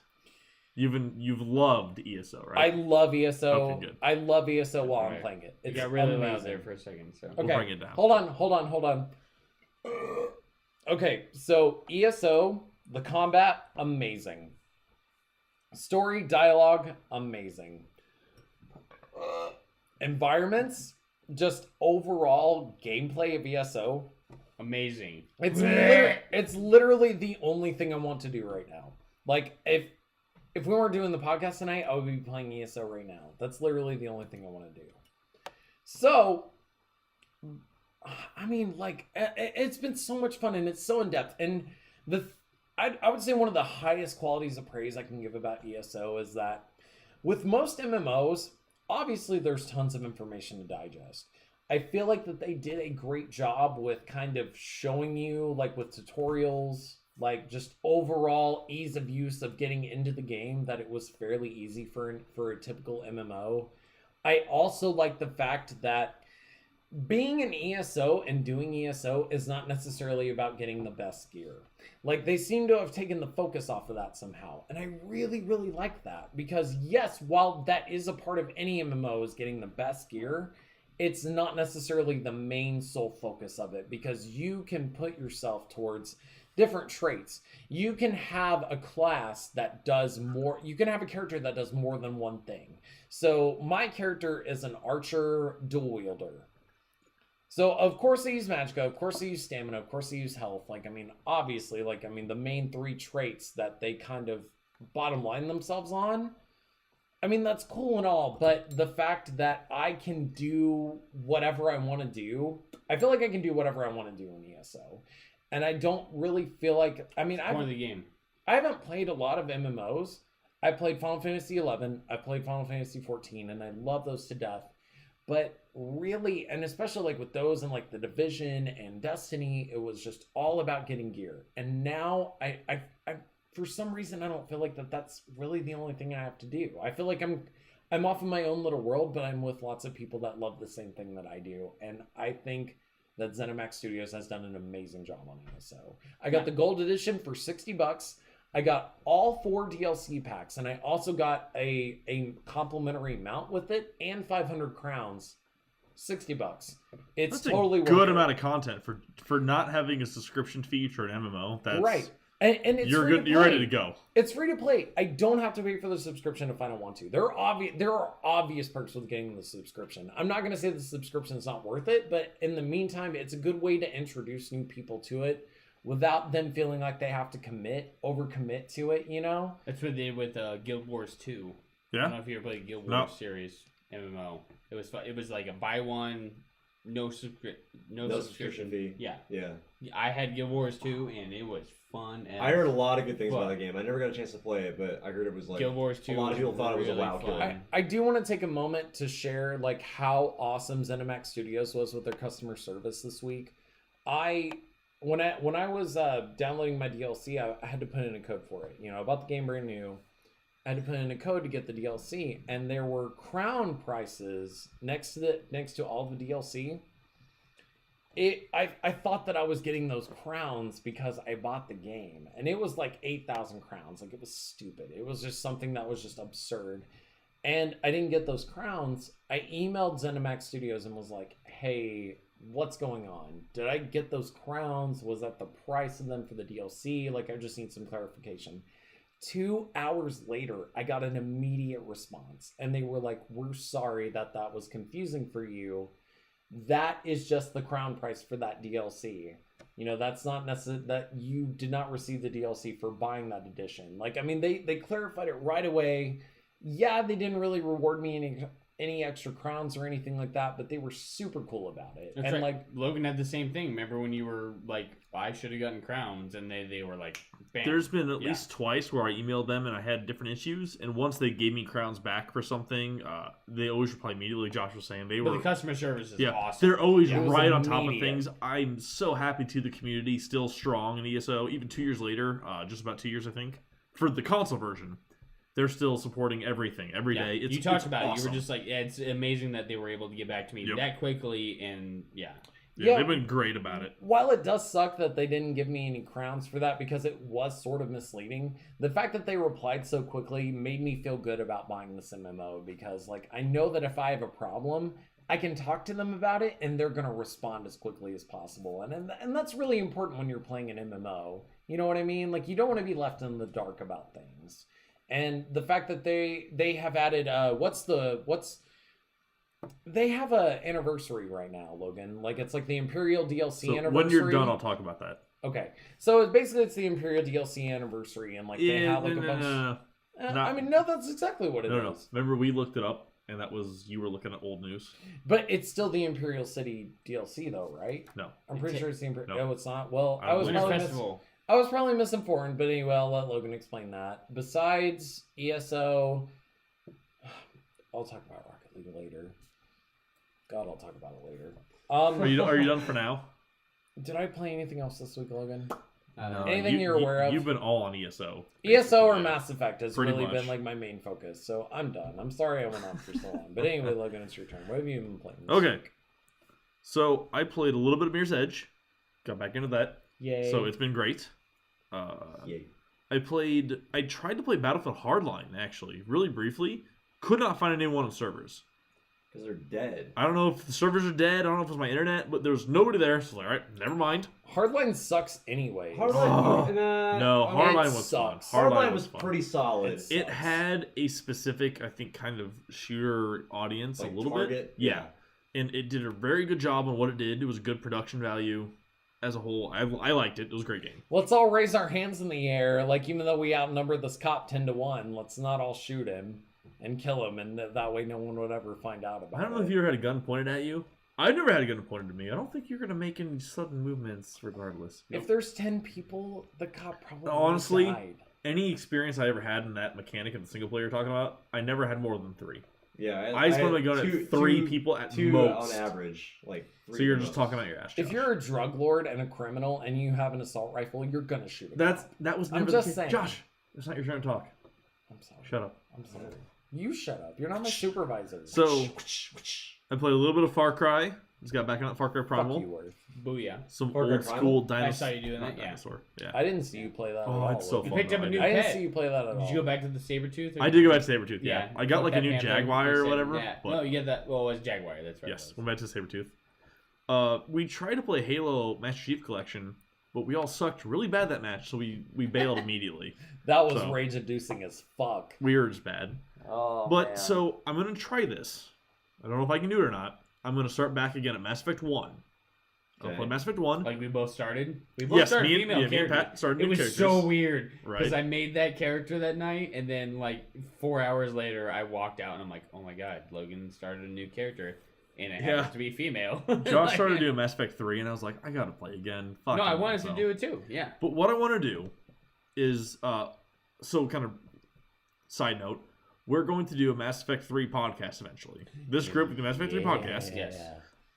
you've loved ESO, right? I love ESO. Okay, good. I love ESO while I'm Alright. playing it. It It's got really amazing. loud there for a second. So We'll Okay, bring it down. Hold on. Okay, so ESO, the combat, amazing. Story, dialogue, amazing. Environments, just overall gameplay of ESO. amazing. It's literally the only thing I want to do right now. Like if we weren't doing the podcast tonight, I would be playing ESO right now. That's literally the only thing I want to do. So, I mean, like, it's been so much fun and it's so in depth. And I would say one of the highest qualities of praise I can give about ESO is that with most MMOs, obviously there's tons of information to digest. I feel like that they did a great job with kind of showing you, like with tutorials, like just overall ease of use of getting into the game, that it was fairly easy for a typical MMO. I also like the fact that being an ESO and doing ESO is not necessarily about getting the best gear. Like they seem to have taken the focus off of that somehow. And I really, really like that because yes, while that is a part of any MMO is getting the best gear, it's not necessarily the main sole focus of it because you can put yourself towards different traits. You can have a class that does more, you can have a character that does more than one thing. So my character is an archer dual wielder. So of course I use magicka, of course I use stamina, of course I use health. Like, I mean, obviously, like, I mean, the main three traits that they kind of bottom line themselves on, I mean, that's cool and all, but the fact that I can do whatever I want to do, I feel like I can do whatever I want to do in ESO. and I don't really feel like. I mean, Point of the game. I haven't played a lot of MMOs. I played Final Fantasy 11. I played Final Fantasy 14, and I love those to death. But really, and especially like with those and like the Division and Destiny, it was just all about getting gear. And now I for some reason I don't feel like that's really the only thing I have to do. I feel like I'm off in my own little world, but I'm with lots of people that love the same thing that I do. And I think that ZeniMax Studios has done an amazing job on ESO. I got the gold edition for $60. I got all 4 DLC packs, and I also got a complimentary mount with it and 500 crowns. $60. It's That's totally a worth good it. amount of content for not having a subscription fee for an MMO. That's Right. And it's you're free good. to You're play. ready to go. It's free to play. I don't have to pay for the subscription if I don't want to. There are obvious perks with getting the subscription. I'm not going to say the subscription is not worth it, but in the meantime, it's a good way to introduce new people to it without them feeling like they have to overcommit to it, you know? That's what they did with Guild Wars 2. I Yeah. don't know if you ever played Guild Wars series MMO. It was fun. It was like a buy one, no subscription fee. Yeah, Yeah. I had Guild Wars 2, and it was fun. I heard a lot of good things Well, about the game. I never got a chance to play it, but I heard it was like Guild Wars 2. a lot of people thought it was a really WoW killer. fun. I do want to take a moment to share like how awesome ZeniMax Studios was with their customer service this week. When I was downloading my DLC, I had to put in a code for it. You know, I bought the game brand new. I had to put in a code to get the DLC, and there were crown prices next to all the DLC. I thought that I was getting those crowns because I bought the game, and it was like 8,000 crowns. Like, it was stupid. It was just something that was just absurd. And I didn't get those crowns. I emailed ZeniMax Studios and was like, hey, what's going on? Did I get those crowns? Was that the price of them for the DLC? Like, I just need some clarification. 2 hours later, I got an immediate response, and they were like, we're sorry that was confusing for you. That is just the crown price for that DLC. You know, that's not necessarily that you did not receive the DLC for buying that edition. Like, I mean, they clarified it right away. Yeah, they didn't really reward me any extra crowns or anything like that, but they were super cool about it. That's and right. like, Logan had the same thing. Remember when you were like, I should have gotten crowns, and they were like, bam. There's been at least twice where I emailed them and I had different issues, and once they gave me crowns back for something, they always reply immediately. Josh was saying But the customer service is awesome. they're always Yeah, it was right on top of immediate. things. I'm so happy to the community still strong in ESO, even 2 years later, just about 2 years I think, for the console version. They're still supporting everything every day. You talked about it. You awesome. were just like, yeah, it's amazing that they were able to get back to me that quickly, and Yeah, Yeah. they've been great about it. while it does suck that they didn't give me any crowns for that because it was sort of misleading, the fact that they replied so quickly made me feel good about buying this MMO because, like, I know that if I have a problem, I can talk to them about it and they're going to respond as quickly as possible. And that's really important when you're playing an MMO. You know what I mean? Like, you don't want to be left in the dark about things. And the fact that they have added they have a anniversary right now, Logan. Like, it's like the Imperial DLC So anniversary. when you're done, I'll talk about that. Okay, so it's the Imperial DLC anniversary, and like they have like a bunch. Not- I mean, no, that's exactly what it is. No. Remember, we looked it up, and that was you were looking at old news. But it's still the Imperial City DLC, though, right? No, I'm pretty sure it's the Imperial. No. No, it's not. Well, I don't was believe Winter probably Festival. I was probably misinformed, but anyway, I'll let Logan explain that. Besides ESO, I'll talk about Rocket League later. God, I'll talk about it later. Are you done for now? Did I play anything else this week, Logan? No. Anything you're aware of? You've been all on ESO. ESO or basically. Mass Effect has Pretty really much. been like my main focus, so I'm done. I'm sorry I went on for so long, but anyway, Logan, it's your turn. What have you been playing? This Okay. week? So I played a little bit of Mirror's Edge. Got back into that. Yay! So it's been great. Yay. I tried to play Battlefield Hardline, actually, really briefly. Could not find anyone on servers. Because they're dead. I don't know if the servers are dead. I don't know if it was my internet, but there was nobody there. So I was like, all right, never mind. Hardline sucks anyway. Hardline, No, I mean, Hardline it was fun. sucks. Hardline was fun. pretty solid. It's- It sucks. had a specific, I think, kind of shooter audience Like a little target? bit. Yeah. And it did a very good job on what it did. It was a good production value as a whole. I liked it. It was a great game. Let's all raise our hands in the air, like even though we outnumber this cop 10-1, let's not all shoot him and kill him, and that way no one would ever find out about it. I don't know if you ever had a gun pointed at you. I've never had a gun pointed to me. I don't think you're gonna make any sudden movements, regardless. If there's 10 people, the cop probably Honestly, died. Any experience I ever had in that mechanic of the single player you're talking about, I never had more than 3. Yeah, I just want to go at 3 people at two most. on average, like. 3 So you're at just most. talking out your ass. If Josh. you're a drug lord and a criminal and you have an assault rifle, you're gonna shoot a that cop. was I'm never just the case. saying. Josh, it's not your turn to talk. I'm sorry. Shut up. I'm sorry. You shut up. You're not my supervisor. So I played a little bit of Far Cry. Just got back on that Far Cry Fuck Primal. you, Worth. Booyah. Some Far Cry old school I dinosaur. saw you doing that, yeah. Dinosaur. Yeah. I didn't see you play that at Oh, all. it's so Logan. fun. picked up a though, new I I didn't pet. see you play that at all. Did you go back to the Sabertooth? I did go back to Sabretooth, yeah. I got fuck like a that new panther. Jaguar or You said- whatever. Yeah. But No, you get that. Well, it was Jaguar. That's right. yes, went back to Sabretooth. We tried to play Halo Master Chief Collection, but we all sucked really bad that match, so we bailed immediately. That was So- rage-inducing as fuck. We were just bad. Oh, But man. so I'm gonna try this. I don't know if I can do it or not. I'm gonna start back again at Mass Effect 1. I'll Okay. play Mass Effect 1. Like we both started. We both Yes, started me and- female yeah, me and characters. Pat started It new was characters. so weird because Right. I made that character that night, and then like 4 hours later, I walked out and I'm like, oh my god, Logan started a new character, and it Yeah. happens to be female. Josh Like, started doing Mass Effect 3, and I was like, I gotta play again. Fuck No, I it. wanted So- to do it too. Yeah. But what I want to do is, so kind of side note, we're going to do a Mass Effect 3 podcast eventually. This group, the Mass Effect 3 podcast, Yes.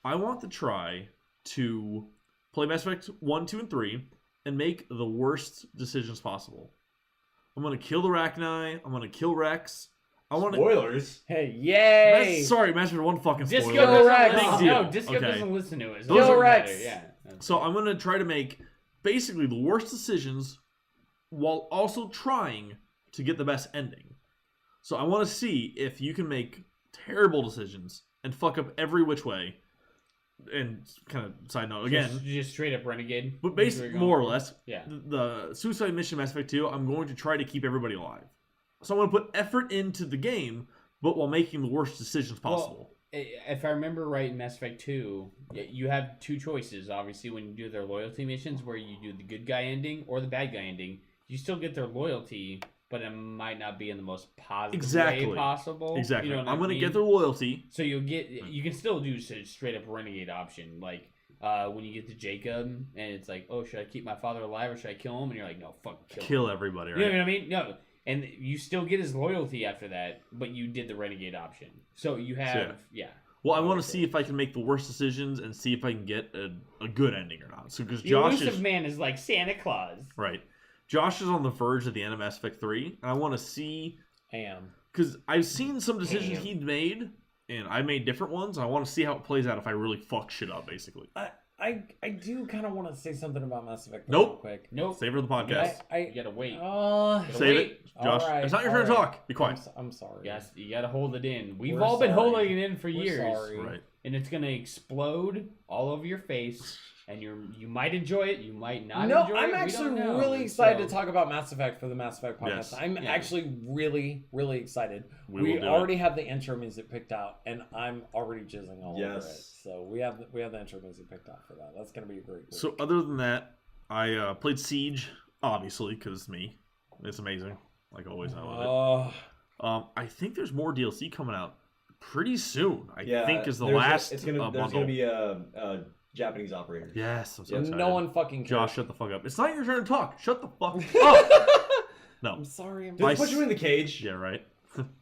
I want to try to play Mass Effect 1, 2, and 3 and make the worst decisions possible. I'm going to kill the Rachni. I'm going to kill Rex. I want to. Spoilers. Hey, yay! Sorry, Mass Effect 1 fucking Disco spoiler. Go doesn't Rex. listen. Big deal. No, Disco Okay. doesn't listen to it. Those Go are Rex. Yeah. So I'm going to try to make basically the worst decisions while also trying to get the best ending. So I want to see if you can make terrible decisions and fuck up every which way. And kind of side note again, just straight up renegade. but That's where basically you're more or going. less, Yeah. the Suicide Mission Mass Effect 2, I'm going to try to keep everybody alive. So I'm going to put effort into the game, but while making the worst decisions possible. If I remember right, in Mass Effect 2, you have 2 choices. Obviously, when you do their loyalty missions, where you do the good guy ending or the bad guy ending, you still get their loyalty, but it might not be in the most positive way possible. Exactly. You know what I'm I going to mean? get their loyalty. So you can still do a straight up renegade option, like when you get to Jacob, and it's like, oh, should I keep my father alive or should I kill him? And you're like, no, fuck, kill him. Everybody, right? You know what I mean? No. And you still get his loyalty after that, but you did the renegade option. So you have, yeah. Well, I want to see if I can make the worst decisions and see if I can get a good ending or not. So because The Josh elusive is man is like Santa Claus. right, Josh is on the verge of the end of Mass Effect 3, and I want to see because I've seen some decisions he'd made, and I made different ones. I want to see how it plays out if I really fuck shit up, basically. I do kind of want to say something about Mass Effect Nope. real quick. Nope. Save it for the podcast. You gotta wait. Save wait. it, Josh. All right, It's not your all turn to right. talk. Be quiet. I'm sorry. Yes, you gotta hold it in. We've We're all been sorry. holding it in for We're years. sorry. Right. And it's gonna explode all over your face, and you might enjoy it, you might not No, enjoy it. I'm We actually don't know. really excited to So- talk about Mass Effect for the Mass Effect podcast. Yes. I'm Yeah. actually really, really excited. We We will do already have the intro music picked out, and I'm already jizzing all over it. Yes. So we have the intro music picked out for that. That's gonna be a great. So week. other than that, I played Siege, obviously, because it's me. It's amazing, like always. I love it. I think there's more DLC coming out pretty soon. I think is the last There's bundle. gonna be a Japanese operator. Yes, I'm so Yep. excited. no one fucking cares. Josh, shut the fuck up. It's not your turn to talk. Shut the fuck up. No. I'm sorry. Just I put s- you in the cage. Yeah, right.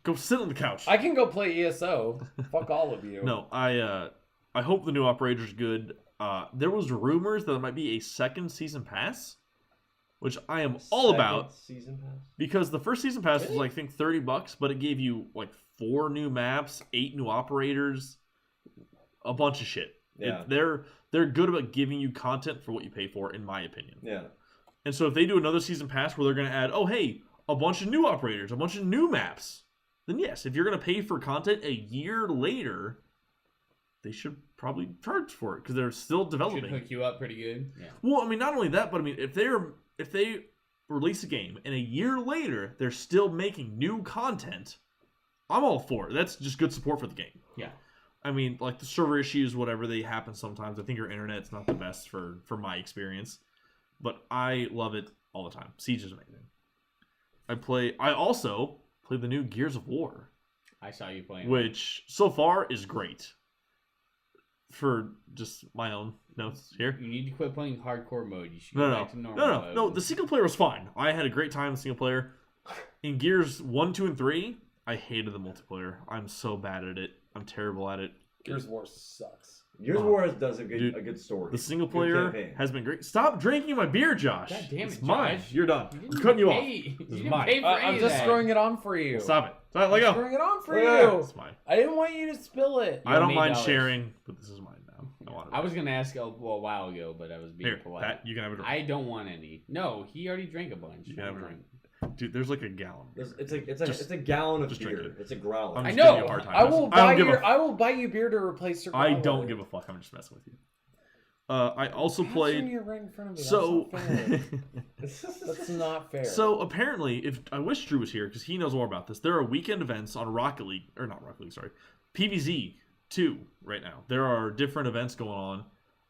Go sit on the couch. I can go play ESO. Fuck all of you. No, I hope the new operator's good. There was rumors that there might be a second season pass, which I am all Second about season pass. because the first season pass was Really? like, I think $30, but it gave you like 4 new maps, 8 new operators, a bunch of shit. Yeah. They're good about giving you content for what you pay for, in my opinion. Yeah. And so if they do another season pass where they're going to add, oh hey, a bunch of new operators, a bunch of new maps, then yes, if you're going to pay for content a year later, they should probably charge for it because they're still Should developing. hook you up pretty good. Yeah. Well, I mean, not only that, but I mean, if they release a game and a year later they're still making new content, I'm all for it. That's just good support for the game. Yeah. I mean, like the server issues, whatever, they happen sometimes. I think your internet's not the best for my experience, but I love it all the time. Siege is amazing. I also play the new Gears of War, I saw you playing. which so far is great. for just my own notes here. You need to quit playing hardcore mode. You should No, go no, back to normal mode. no. The single player was fine. I had a great time in single player. In Gears 1, 2, and 3, I hated the multiplayer. I'm so bad at it. I'm terrible at it. Gears of War sucks. Gears of War does a Dude, good story. The single Good player campaign. has been great. Stop drinking my beer, Josh. God damn It's it, mine. Josh. You're done. You I'm didn't cutting you off. pay- You This is didn't mine. pay for any I'm of just that. throwing it on for you. Stop it. Stop it. Let I'm go. throwing it on for Yeah. you. It's mine. I didn't want you to spill it. I don't $8. mind sharing, but this is mine now. I was gonna ask a while ago, but I was being Here, polite. Pat, you can have it. I don't want any. No, he already drank a bunch. You can have a drink. Dude, there's like a gallon. It's a gallon of just drink beer. it. It's a growler. I'm I just know. giving you a hard time. I will I buy don't give your. I will buy you beer to replace your. I growler. don't give a fuck. I'm just messing with you. I also How's played. you right in front of me? So, That's not fair. That's not fair. so apparently, if I wish Drew was here because he knows more about this. There are weekend events on Rocket League, or not Rocket League, sorry, PvZ 2 right now. There are different events going on,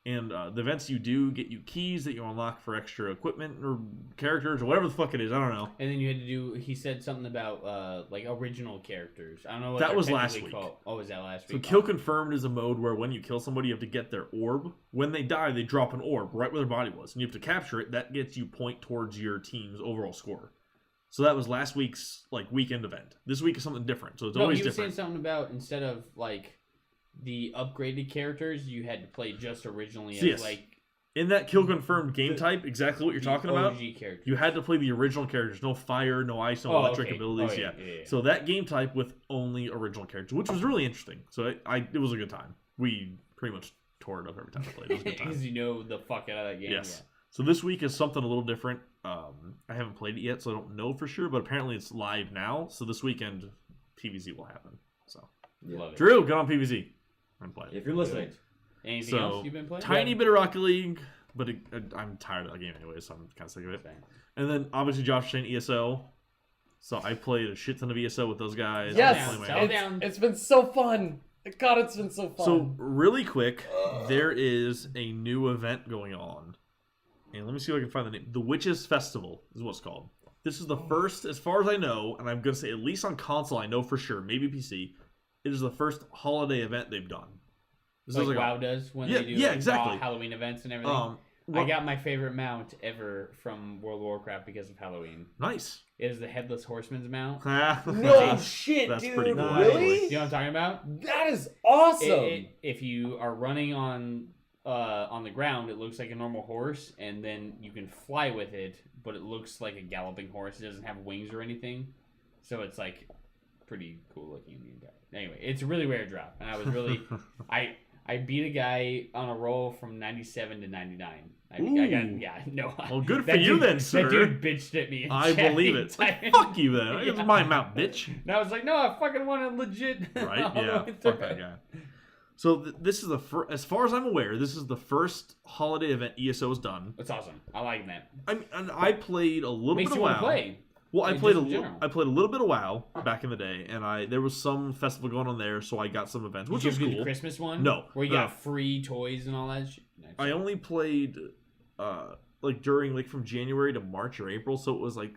and the events you do get you keys that you unlock for extra equipment or characters or whatever the fuck it is. I don't know. And then you had to do. He said something about like original characters. I don't know what That they're was last technically week. called. Oh, was that last So week? Kill Confirmed is a mode where when you kill somebody, you have to get their orb. When they die, they drop an orb right where their body was, and you have to capture it. That gets you point towards your team's overall score. So that was last week's like weekend event. This week is something different. So it's No, always he was saying different. something about instead of like the upgraded characters, you had to play just originally as Yes. like In that Kill Confirmed game type, exactly what you're the talking OG about. characters. You had to play the original characters. No fire, no ice, no Oh, electric okay. abilities. Oh, yeah. yeah. So that game type with only original characters, which was really interesting. So it was a good time. We pretty much tore it up every time I played. It was a good time. Because you know the fuck out of that game. Yes. So this week is something a little different. I haven't played it yet, so I don't know for sure. But apparently it's live now. So this weekend, PvZ will happen. So Yeah. Love it. Drew, get on PvZ and play it. If you're listening, Anything So else you've been playing? tiny bit of Rocket League, but I'm tired of that game anyway, so I'm kind of sick of it. Same. And then obviously Josh saying ESO. So I played a shit ton of ESO with those guys. Yes, I'm playing my Settle own. down. it's been so fun. God, it's been so fun. So really quick, there is a new event going on, and let me see if I can find the name. The Witches Festival is what it's called. This is the first, as far as I know, and I'm gonna say at least on console, I know for sure, maybe PC. It is the first holiday event they've done. This Like is WoW does when Yeah, they do yeah, like, exactly. Halloween events and everything. I well, got my favorite mount ever from World of Warcraft because of Halloween. nice. It is the Headless Horseman's mount. no shit, That's dude. pretty cool, Really? You know what I'm talking about? That is awesome. If you are running on the ground, it looks like a normal horse, and then you can fly with it, but it looks like a galloping horse. It doesn't have wings or anything, so it's like pretty cool looking. Anyway, it's a really rare drop, and I was really I beat a guy on a roll from 97 to 99. I got no. Well, good for that you dude- then, sir. That dude bitched at me. in I chat believe the it. It's like, entire- fuck you then. It's Yeah. my mount, bitch. And I was like, no, I fucking want it legit. Right? all the Yeah. way Fuck through. that guy. So this is the first, as far as I'm aware, this is the first holiday event ESO has done. It's awesome. I like that. I mean, and I played a little Makes bit you of want WoW. to play. Well, I Just played in general. I played a little bit of WoW back in the day, and there was some festival going on there, so I got some events, which Did was you do the cool. Christmas one? No, Where you no. got free toys and all that shit? I only played like during like from January to March or April, so it was like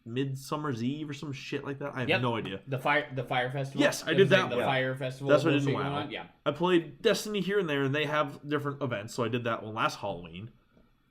Midsummer's Eve or some shit like that. I have Yep. no idea. The fire festival. Yes, I It did was like that The one. fire festival. That's what I did bullshit in going WoW. on. Yeah. I played Destiny here and there, and they have different events, so I did that one last Halloween.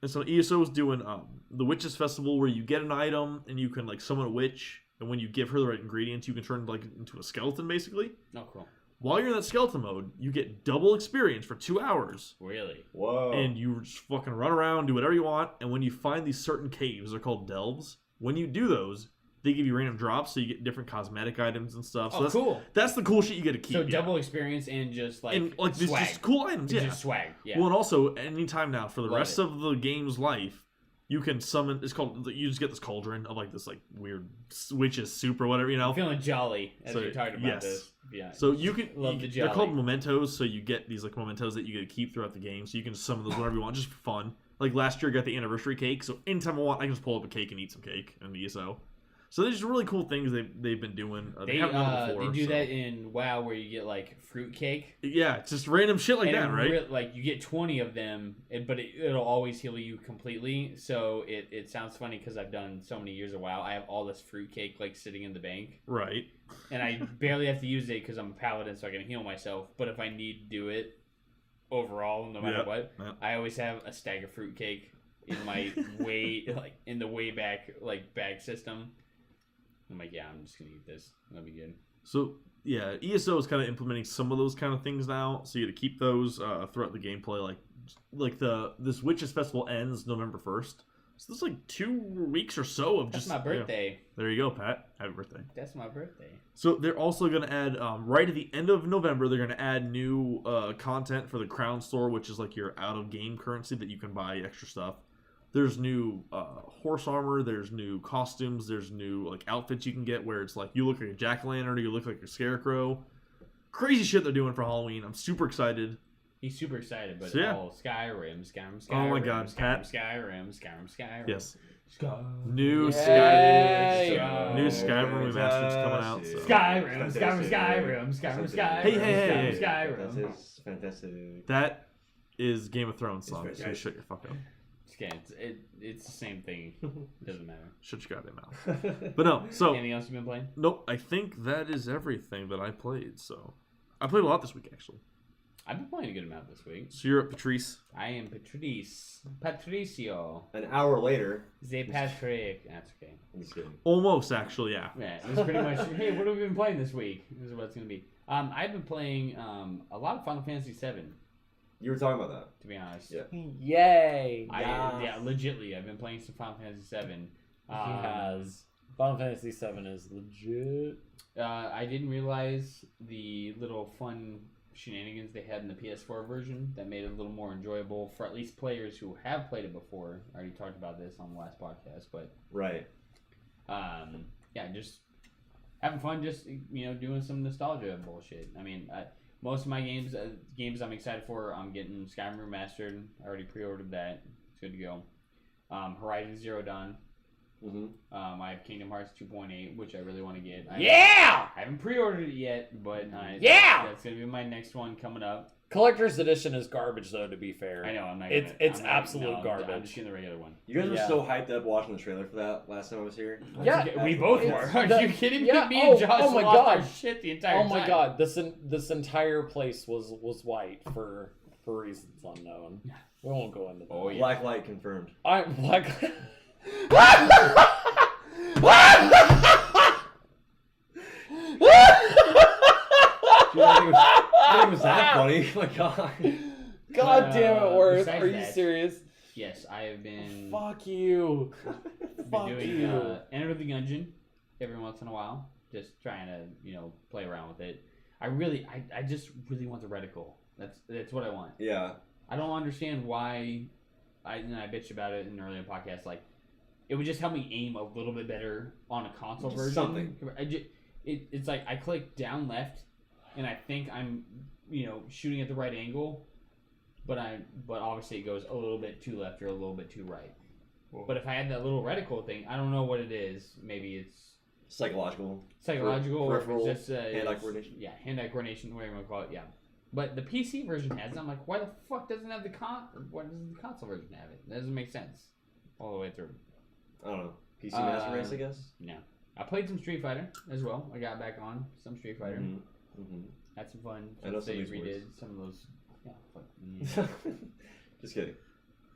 And so ESO was doing the Witches Festival, where you get an item and you can like summon a witch, and when you give her the right ingredients, you can turn like into a skeleton basically. Oh, cool. While you're in that skeleton mode, you get double experience for 2 hours, Really? whoa, and you just fucking run around, do whatever you want. And when you find these certain caves, they're called delves. When you do those, they give you random drops, so you get different cosmetic items and stuff. So Oh, that's cool. that's the cool shit you get to keep. So yeah. double experience and just like and like these swag. just cool items, It's yeah. just swag. Yeah. Well, and also anytime now for the Love rest it. of the game's life, you can summon. It's called. You just get this cauldron of like this like weird witch's soup or whatever, you know. I'm feeling jolly as So, you're talking about yes. this. Yeah. So you can. Love the they're called jolly. mementos. So you get these like mementos that you get to keep throughout the game. So you can summon those whenever you want, just for fun. Like last year, I got the anniversary cake. So anytime I want, I can just pull up a cake and eat some cake in the ESO. So there's really cool things they've been doing. They haven't done before. They do so. that in WoW where you get like fruit cake. Yeah, it's just random shit like And that, right? like you get 20 of them, but it'll always heal you completely. So it sounds funny because I've done so many years of WoW. I have all this fruit cake like sitting in the bank, Right. and I barely have to use it because I'm a paladin, so I can heal myself. But if I need to do it, overall, no matter Yep, what. yep. I always have a stag of fruitcake in my in the way back bag system. I'm like, yeah, I'm just gonna eat this. That'll be good. So yeah, ESO is kind of implementing some of those kind of things now. So you got to keep those throughout the gameplay. Like this Witches Festival ends November 1st. So there's like 2 weeks or so of That's just my birthday. There you go, Pat. Happy birthday. That's my birthday. So they're also going to add, right at the end of November, they're going to add new content for the Crown Store, which is like your out-of-game currency that you can buy extra stuff. There's new horse armor, there's new costumes, there's new like outfits you can get where it's like you look like a jack-o'-lantern or you look like a scarecrow. Crazy shit they're doing for Halloween. I'm super excited. He's super excited, but So, yeah. Skyrim. Oh my God, Pat. Skyrim. Yes. Skyrim. New Yay! Skyrim. New Skyrim remastered's coming out. So. Skyrim. Hey. Skyrim. Fantastic. That is Game of Thrones It's song, so you fantastic. shut your fuck up. It's the same thing. Doesn't matter. Shut your goddamn mouth. But no, so Anything else you've been playing? nope. I think that is everything that I played. So I played a lot this week actually. I've been playing a good amount this week. So you're up, Patrice. I am Patricio. An hour later. Zay Patrick. That's okay. I'm just kidding. Almost actually, yeah. Yeah, it's pretty much. Hey, what have we been playing this week? This is what it's gonna be. I've been playing a lot of Final Fantasy VII. You were talking about that. To be honest. Yeah. Yay! Yeah, legitly, I've been playing some Final Fantasy VII. Yes. Final Fantasy VII is legit. I didn't realize the little fun shenanigans they had in the PS4 version that made it a little more enjoyable for at least players who have played it before. I already talked about this on the last podcast, but Right. yeah, just having fun, just doing some nostalgia bullshit. I mean, most of my games I'm excited for, I'm getting Skyrim Remastered. I already pre-ordered that. It's good to go. Horizon Zero Dawn. Mm-hmm. I have Kingdom Hearts 2.8, which I really want to get. Yeah! I haven't pre-ordered it yet, but Yeah! that's gonna be my next one coming up. Collector's edition is garbage, though. To be fair, I know I'm not. It's absolute garbage. I'm just getting the regular one. You guys were Yeah. so hyped up watching the trailer for that last time I was here. Yeah, we both were. It's- Are the- you kidding me? yeah, Me and Josh oh my lost our God. shit the entire Oh time. my god, this entire place was white for reasons unknown. We won't go into that. Oh yeah. Black light confirmed. I'm black. Dude, I think it was that funny. Oh my god. God damn it, Worth. Besides Are you that- serious? Yes, I have been. Fuck you. been Fuck doing you. Enter the Gungeon every once in a while, just trying to play around with it. I just really want the reticle. That's what I want. Yeah. I don't understand why. I bitched about it in an earlier podcast. Like, it would just help me aim a little bit better on a console Just version. something. It's like I click down left, and I think I'm shooting at the right angle, but obviously it goes a little bit too left or a little bit too right. But if I had that little reticle thing, I don't know what it is. Maybe it's Psychological. psychological or if Peripheral it's just hand-eye coordination. Yeah, hand-eye coordination, whatever you want to call it. Yeah, but the PC version has it. I'm like, why the fuck doesn't have why doesn't the console version have it? That doesn't make sense all the way through. I don't know. PC Master Race, I guess. No, I played some Street Fighter as well. I got back on some Street Fighter. Mm-hmm. Had some fun. I know some They of these redid words. some of those. Yeah, fuck. Just kidding.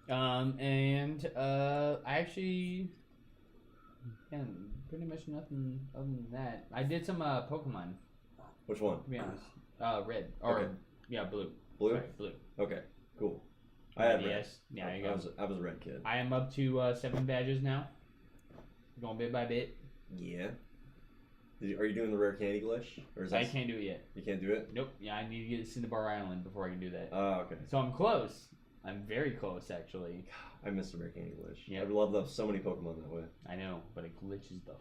And I actually, pretty much nothing other than that. I did some Pokemon, Which one? to be honest. Red or Okay. yeah, blue. Blue? Sorry, blue. Okay. Cool. I had red. Yes. Yeah, there you go. I was a red kid. I am up to 7 badges now. Going bit by bit. Yeah. Are you doing the rare candy glitch? Or is I that can't do it yet. You can't do it? Nope. Yeah, I need to get to Cinnabar Island before I can do that. Oh, okay. So I'm close. I'm very close, actually. I missed the rare candy glitch. Yeah. I would love so many Pokemon that way. I know, but it glitches the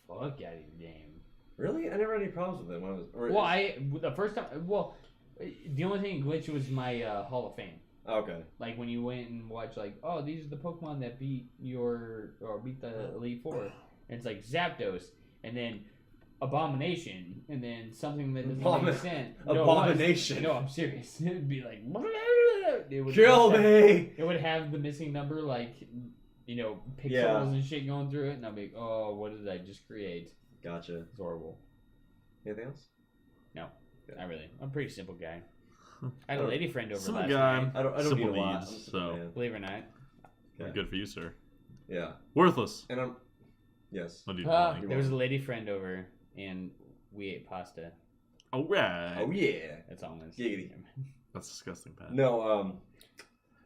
fuck out of your game. Really? I never had any problems with it when I was. Or Well, the first time. Well, the only thing glitched was my Hall of Fame. Oh, okay. Like when you went and watched, like, oh, these are the Pokemon that beat the Elite Four. And it's like Zapdos, and then Abomination, and then something that doesn't make sense. Abomination. No, I'm serious. It would be like, it would Kill me! It would have the missing number, like, pixels Yeah. and shit going through it, and I'd be like, oh, what did I just create? Gotcha. It's horrible. Anything else? No, not really. I'm a pretty simple guy. I had a lady friend over Some last guy. night. I don't Simple need a lot. needs, I'm a simple so- man. Believe it or not. Yeah. Good for you, sir. Yeah. Worthless. And I'm. Yes. What do you Ah, think? There was a lady friend over, and we ate pasta. Oh, right. Oh yeah. That's all I'm gonna say. Giggity. That's disgusting, Pat. No.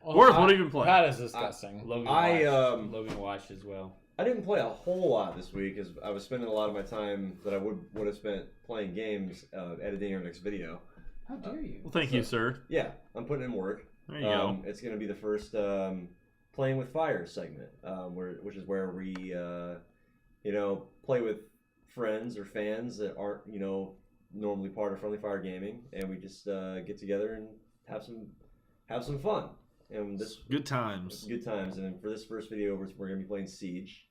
Worth, what have you been playing? That is disgusting. Logan I, watched, Logan watched as well. I didn't play a whole lot this week because I was spending a lot of my time that I would have spent playing games, editing our next video. How dare you? Well, thank you, sir. Yeah, I'm putting in work. There you go. It's going to be the first playing with fire segment, which is where we, play with friends or fans that aren't, normally part of Friendly Fire Gaming, and we just get together and have some fun. And this Good times. good times. And for this first video, we're going to be playing Siege.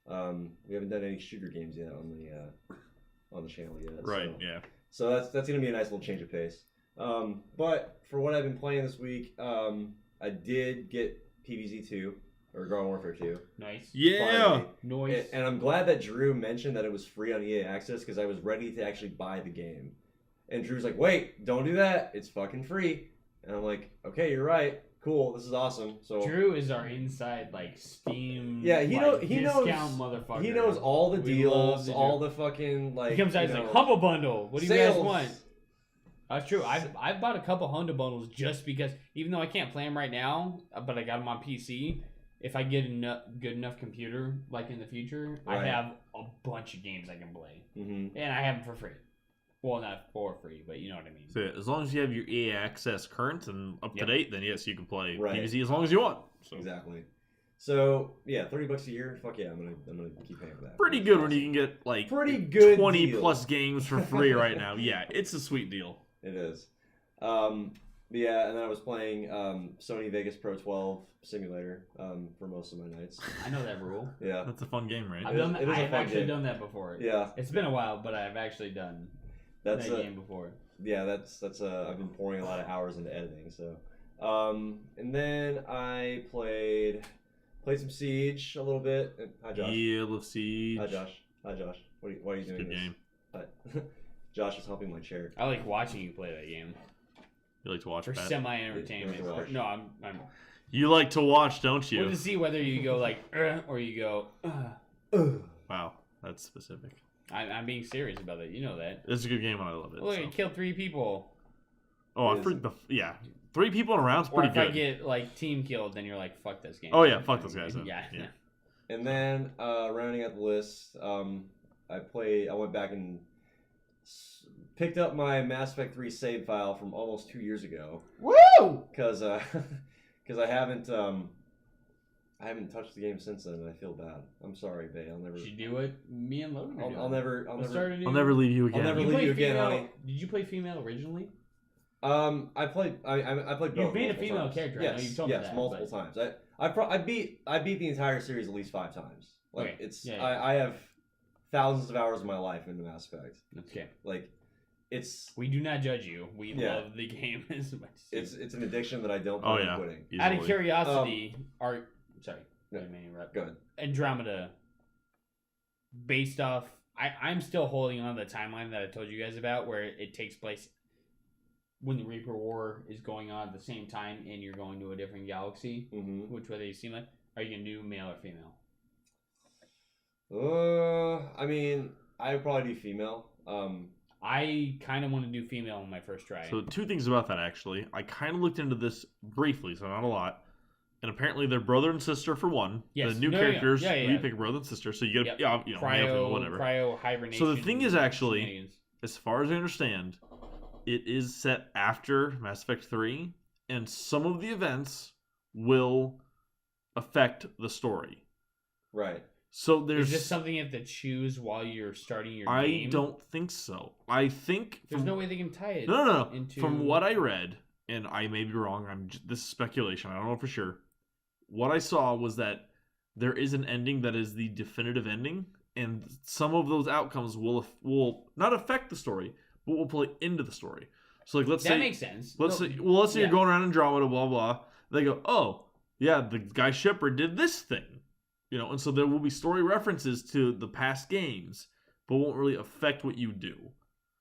We haven't done any shooter games yet on the channel yet. Right, yeah. So that's going to be a nice little change of pace. But for what I've been playing this week, I did get PvZ 2 or Garden Warfare 2. Nice. Yeah. finally. Noise. And I'm glad that Drew mentioned that it was free on EA Access because I was ready to actually buy the game. And Drew's like, "Wait, don't do that. It's fucking free." And I'm like, "Okay, you're right. Cool. This is awesome." So Drew is our inside Steam. Yeah, he knows motherfucker. he knows all the We love deals, the all Drew. the fucking He comes out, he's like, Humble Bundle. What do you sales. guys want? That's true. I've bought a couple Honda bundles just because, even though I can't play them right now, but I got them on PC. If I get a good enough computer, in the future, I Right. have a bunch of games I can play, Mm-hmm. and I have them for free. Well, not for free, but you know what I mean. So as long as you have your EA Access current and up to Yep. date, then yes, you can play Right. PvZ as long as you want. So Exactly. So yeah, $30 a year. Fuck yeah, I'm gonna keep paying for that. pretty good when you can get Pretty good 20 deal. plus games for free right now. Yeah, it's a sweet deal. It is. Yeah, and then I was playing Sony Vegas Pro 12 Simulator for most of my nights. I know that rule. Yeah. That's a fun game, right? I've It is- done that. it is a I've fun actually game. done that before. Yeah. It's been a while, but I've actually done That's that game before. yeah, that's I've been pouring a lot of hours into editing. So, and then I played some Siege a little bit. Hi Josh. Yeah, Love Siege. Hi Josh. Hi Josh. Why are you It's a doing good this? game. Hi. Josh is helping my chair. I like watching you play that game You like to watch for Pat? semi-entertainment. You like to watch. No, I'm You like to watch, don't well, you? to see whether you go or you go. Wow, that's specific. I'm being serious about it. You know that. It's a good game and I love it. Look, so. I killed 3 people. Oh, It is. yeah. 3 people in a round's Or pretty if good. I get team killed, then you're like, fuck this game. Oh, yeah, fuck those guys then. Yeah. Yeah. And then rounding out the list, I went back and picked up my Mass Effect 3 save file from almost 2 years ago Woo! because I haven't touched the game since then, and I feel bad. I'm sorry, Bay. I'll never. You should do it. Me and Logan. are I'll doing. never. Let's start a new- I'll never leave you again. I'll never You leave played you again, female- honey. Did you play female originally? I played. I played. You've both been a multiple female times. character, I Yes, know you've told me yes, that, multiple but- times. I beat the entire series at least 5 times. Like Okay, it's. yeah. I have thousands of hours of my life into Mass Effect. Okay. Like, it's We do not judge you. We Yeah. love the game as much. as you. it's an addiction that I don't Oh, plan yeah. on quitting. Out of Easily. curiosity, sorry, No. I didn't mean to interrupt. Go ahead. Andromeda, based off, I'm still holding on to the timeline that I told you guys about, where it takes place when the Reaper War is going on at the same time, and you're going to a different galaxy. Mm-hmm. Which way they seem like? Are you gonna do male or female? I mean, I would probably do female. I kind of want to do female on my first try. So 2 things about that, actually. I kind of looked into this briefly, so not a lot. And apparently they're brother and sister for one. Yes. The new No, yeah. characters, Yeah, you yeah. pick a brother and sister, so you get Yep. male, female, whatever. Cryo hibernation. So the thing is actually- shenanigans. As far as I understand, it is set after Mass Effect 3, and some of the events will affect the story. Right. So there's Is this something you have to choose while you're starting your I game? don't think so. I think There's no way they can tie it. No. Into... From what I read, and I may be wrong. This is speculation. I don't know for sure. What I saw was that there is an ending that is the definitive ending, and some of those outcomes will not affect the story, but will play into the story. So, like, let's that say makes sense. let's No, say you're yeah. going around Andromeda, blah blah. They go, oh yeah, the guy Shepard did this thing, and so there will be story references to the past games, but won't really affect what you do.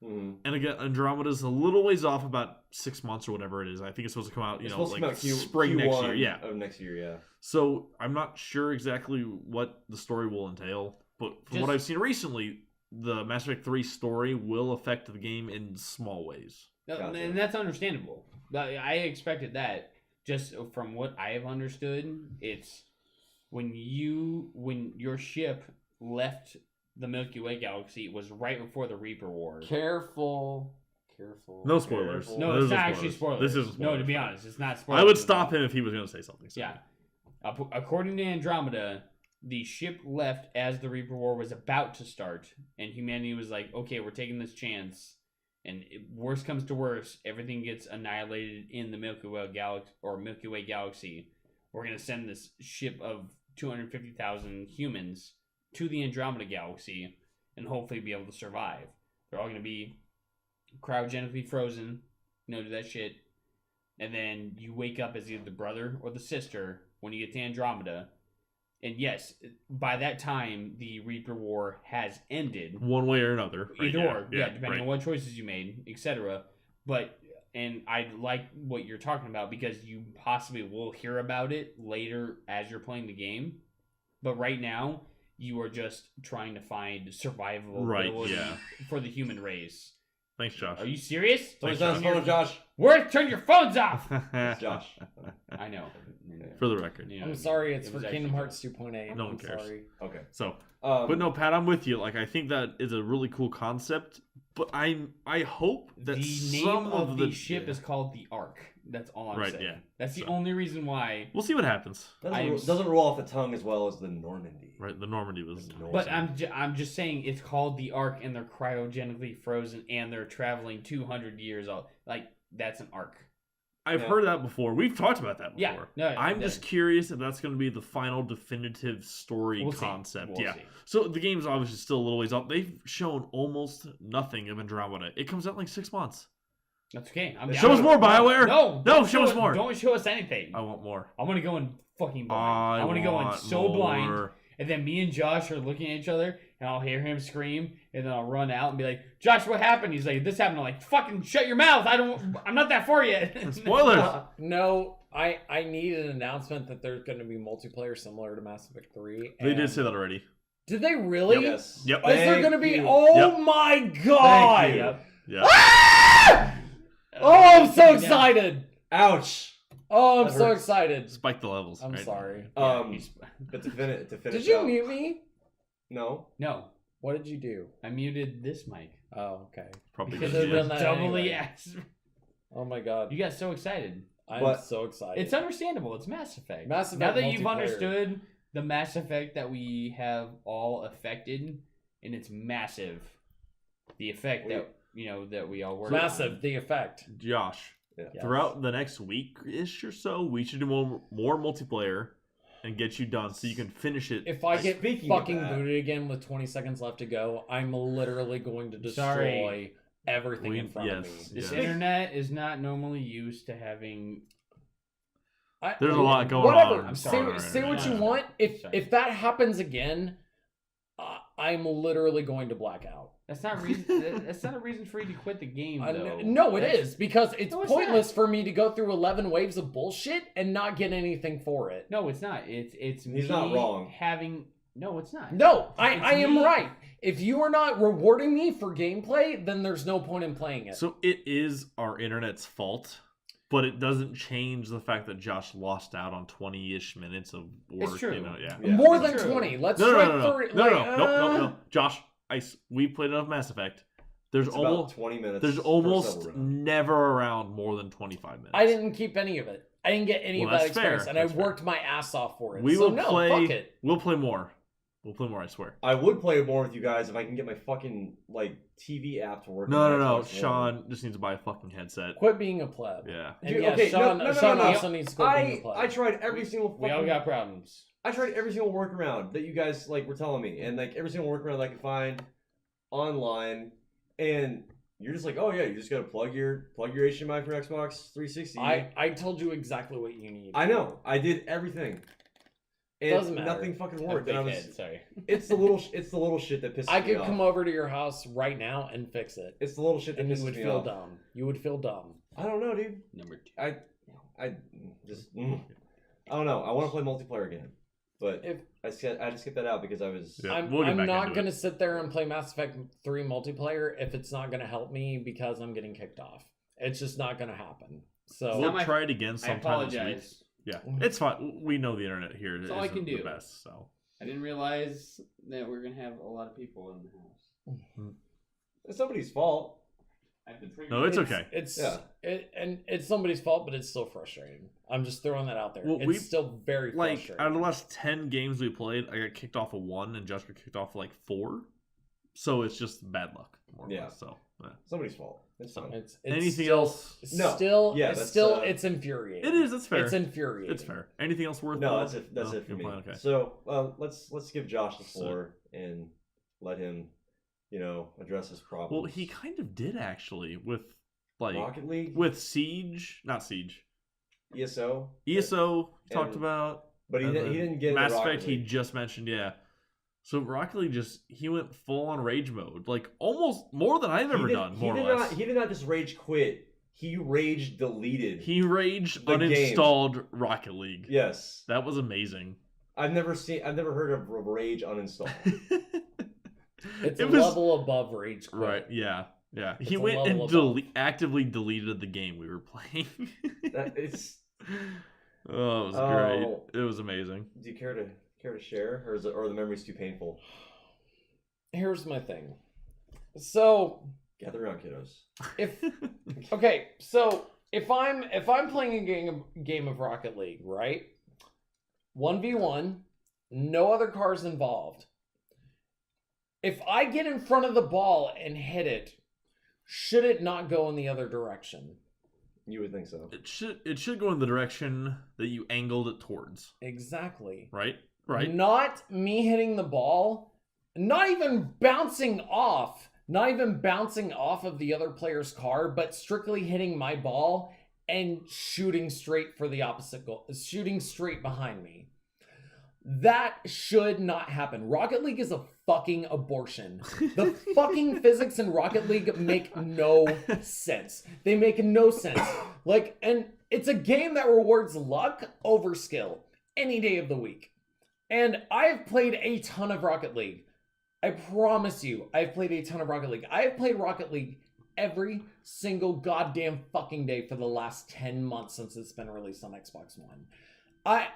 Mhm. And again, Andromeda's a little ways off, about 6 months or whatever it is. I think it's supposed to come out, It's you know, supposed to like come out spring next year. Q1 Yeah. of next year, yeah. So I'm not sure exactly what the story will entail, but from what Just- I've seen recently, the Mass Effect 3 story will affect the game in small ways. Gotcha. And that's understandable. I expected that. Just from what I have understood, it's when your ship left the Milky Way galaxy, it was right before the Reaper War. Careful. No spoilers. Careful. No, This it's is not actually spoilers. This isn't spoilers. No, to be honest, it's not spoilers. I would stop him if he was going to say something. So. Yeah. According to Andromeda, the ship left as the Reaper War was about to start, and humanity was like, okay, we're taking this chance, and worst comes to worst, everything gets annihilated in the Milky Way galaxy. We're going to send this ship of 250,000 humans to the Andromeda galaxy and hopefully be able to survive. They're all going to be cryogenically frozen, do that shit. And then you wake up as either the brother or the sister when you get to Andromeda. And yes, by that time, the Reaper War has ended. One way or another. Right? Either or, yeah, depending right. on what choices you made, etc. And I like what you're talking about because you possibly will hear about it later as you're playing the game. But right now, you are just trying to find survivability for the human race. Thanks, Josh. Are you serious? Thanks, Turn his phone, Josh. Turn your phones off! It's Josh. I know. For the record. I'm sorry, it's it for was Kingdom actually- Hearts 2.8. No one I'm cares. sorry. Okay. So, But but no, Pat, I'm with you. Like, I think that is a really cool concept. But I hope that The name some of the ship yeah. is called the Ark. That's all I'm Right, saying. yeah. That's the So- only reason why. We'll see what happens. doesn't roll off the tongue as well as the Normandy. Right, the Normandy was. But I'm just saying it's called the Ark, and they're cryogenically frozen, and they're traveling 200 years old. Like that's an Ark. I've Yeah. heard that before. We've talked about that Yeah, before. no, I'm just curious if that's going to be the final definitive story We'll see. concept. We'll yeah. see. So the game's obviously still a little ways off. They've shown almost nothing of Andromeda. It comes out in like 6 months. That's okay. Show us more, BioWare. No, No, don't show us more. Don't show us anything. I want more. I want to go in fucking blind. I want to go in so blind, more. and then me and Josh are looking at each other, and I'll hear him scream, and then I'll run out and be like, "Josh, what happened?" He's like, "This happened." I'm like, "Fucking shut your mouth! I'm not that far yet." Spoilers. No, I need an announcement that there's going to be multiplayer similar to Mass Effect 3. They did and- say that already. Did they really? Yes. Yep. Is there going to be? Thank you. Oh Yep. my god! Thank you. Yep. Yeah. Ah! Oh, I'm so excited! Ouch. Oh, I'm That so hurts. excited. Spike the levels. I'm right? sorry. But to finish Did you out, mute me? No. No, What did you do? I muted this mic Oh, okay. Probably because good. Could've done Yeah. that doubly anyway. ass. Oh my god. You got so excited. I'm But- so excited. It's understandable. It's Mass Effect. Mass Now Effect that you've multiplayer. understood the Mass Effect that we have all affected, and it's massive. The effect that that we all work massive. on. The effect. Josh, Yeah. Yes. throughout the next week-ish or so, we should do more multiplayer and get you done so you can finish it. If I get Speaking of fucking that- booted again with 20 seconds left to go, I'm literally going to destroy Sorry. everything in front of me. yes. This Yeah. internet is not normally used to having. There's a lot going Whatever. on. I'm Say, sorry. say what you Sorry. want. If Sorry. if that happens again, I'm literally going to black out. That's not reason. That's not a reason for you to quit the game, though. No, it That's- is because it's No, it's pointless for me to go through 11 waves of bullshit and not get anything for it. No, it's not. It's He's me not wrong. having. No, it's not. No, It's I am me. right. If you are not rewarding me for gameplay, then there's no point in playing it. So it is our internet's fault, but it doesn't change the fact that Josh lost out on 20-ish minutes of work. It's true. You know, yeah. Yeah. More than True. 20. Let's No, strike no, no, three. no, like, no, no. Josh, we played enough Mass Effect. There's It's about almost 20 minutes. there's per almost several round. never around more than 25 minutes. I didn't keep any of it. I didn't get any Well, of that that's fair. experience, and That's I fair. worked my ass off for it. We so will no, play. fuck it. We'll play more. We'll play more. I swear. I would play more with you guys if I can get my fucking TV app to work. No, on no, my no. Xbox One. Sean just needs to buy a fucking headset. Quit being a pleb. Yeah. And Dude, yeah, okay, Sean, no, Sean no. also needs to quit being a pleb. I tried every single We all fucking- got problems. I tried every single workaround that you guys were telling me, and every single workaround I could find online, and you're just like, oh yeah, you just gotta plug your HDMI from Xbox 360. I told you exactly what you need. I know, I did everything. And Doesn't matter. nothing fucking A worked. big And I head, was, sorry. it's the little shit that pisses I me could off. come over to your house right now and fix it, It's the little shit that and you pisses would me feel off. dumb. You would feel dumb. I don't know, dude. Number 2. I just I don't know. I want to play multiplayer again, but If I just skip that out because I was. Yeah. I'm, we'll get I'm back not into gonna it. sit there and play Mass Effect 3 multiplayer if it's not gonna help me because I'm getting kicked off. It's just not gonna happen. So not We'll my- try it again I sometime this week. apologize. Yeah, it's fine. We know the internet here That's all I isn't can the do. best, so. I didn't realize that we're gonna have a lot of people in the house. It's somebody's fault. I've been No, it's okay. It's Yeah. and it's somebody's fault, but it's still frustrating. I'm just throwing that out there. Well, it's we- still very Like, frustrating. out of the last 10 games we played, I got kicked off of 1, and Jessica kicked off like 4. So it's just bad luck, more or Yeah. less. So, yeah. Somebody's fault. It's fine. It's Anything still, else? No. Still, Yeah, it's that's, still, uh, it's infuriating. It is. It's fair. It's infuriating. It's fair. Anything else worth? No, noting? that's it. That's No? it for You're me. fine, okay. So let's give Josh the floor and let him, address his problems. Well, he kind of did actually with like Rocket League, with Siege, not Siege. ESO, ESO talked And- about, but he and didn't, he then didn't get Mass into Rocket Effect. He League. just mentioned, yeah. So Rocket League he went full on rage mode, like almost more than I've ever done, more or less. He did not just rage quit. He rage deleted. He rage The game. uninstalled Rocket League. Yes, That was amazing. I've never heard of rage uninstall. It's It a was- level above rage quit. Right? Yeah. It's He a went and level above. actively deleted the game we were playing. It's. Oh, it was Oh. great. It was amazing. Do you care to share, or are the memories too painful? Here's my thing. So Gather around, kiddos. if okay, so if I'm playing a game of Rocket League, right? 1v1, no other cars involved. If I get in front of the ball and hit it, should it not go in the other direction? You would think so. It should go in the direction that you angled it towards, Exactly. right? Right. Not me hitting the ball, not even bouncing off of the other player's car, but strictly hitting my ball and shooting straight for the opposite goal, shooting straight behind me. That should not happen. Rocket League is a fucking abortion. The fucking physics in Rocket League make no sense. They make no sense. And it's a game that rewards luck over skill any day of the week. And I have played a ton of Rocket League. I promise you, I've played a ton of Rocket League. I have played Rocket League every single goddamn fucking day for the last 10 months since it's been released on Xbox One.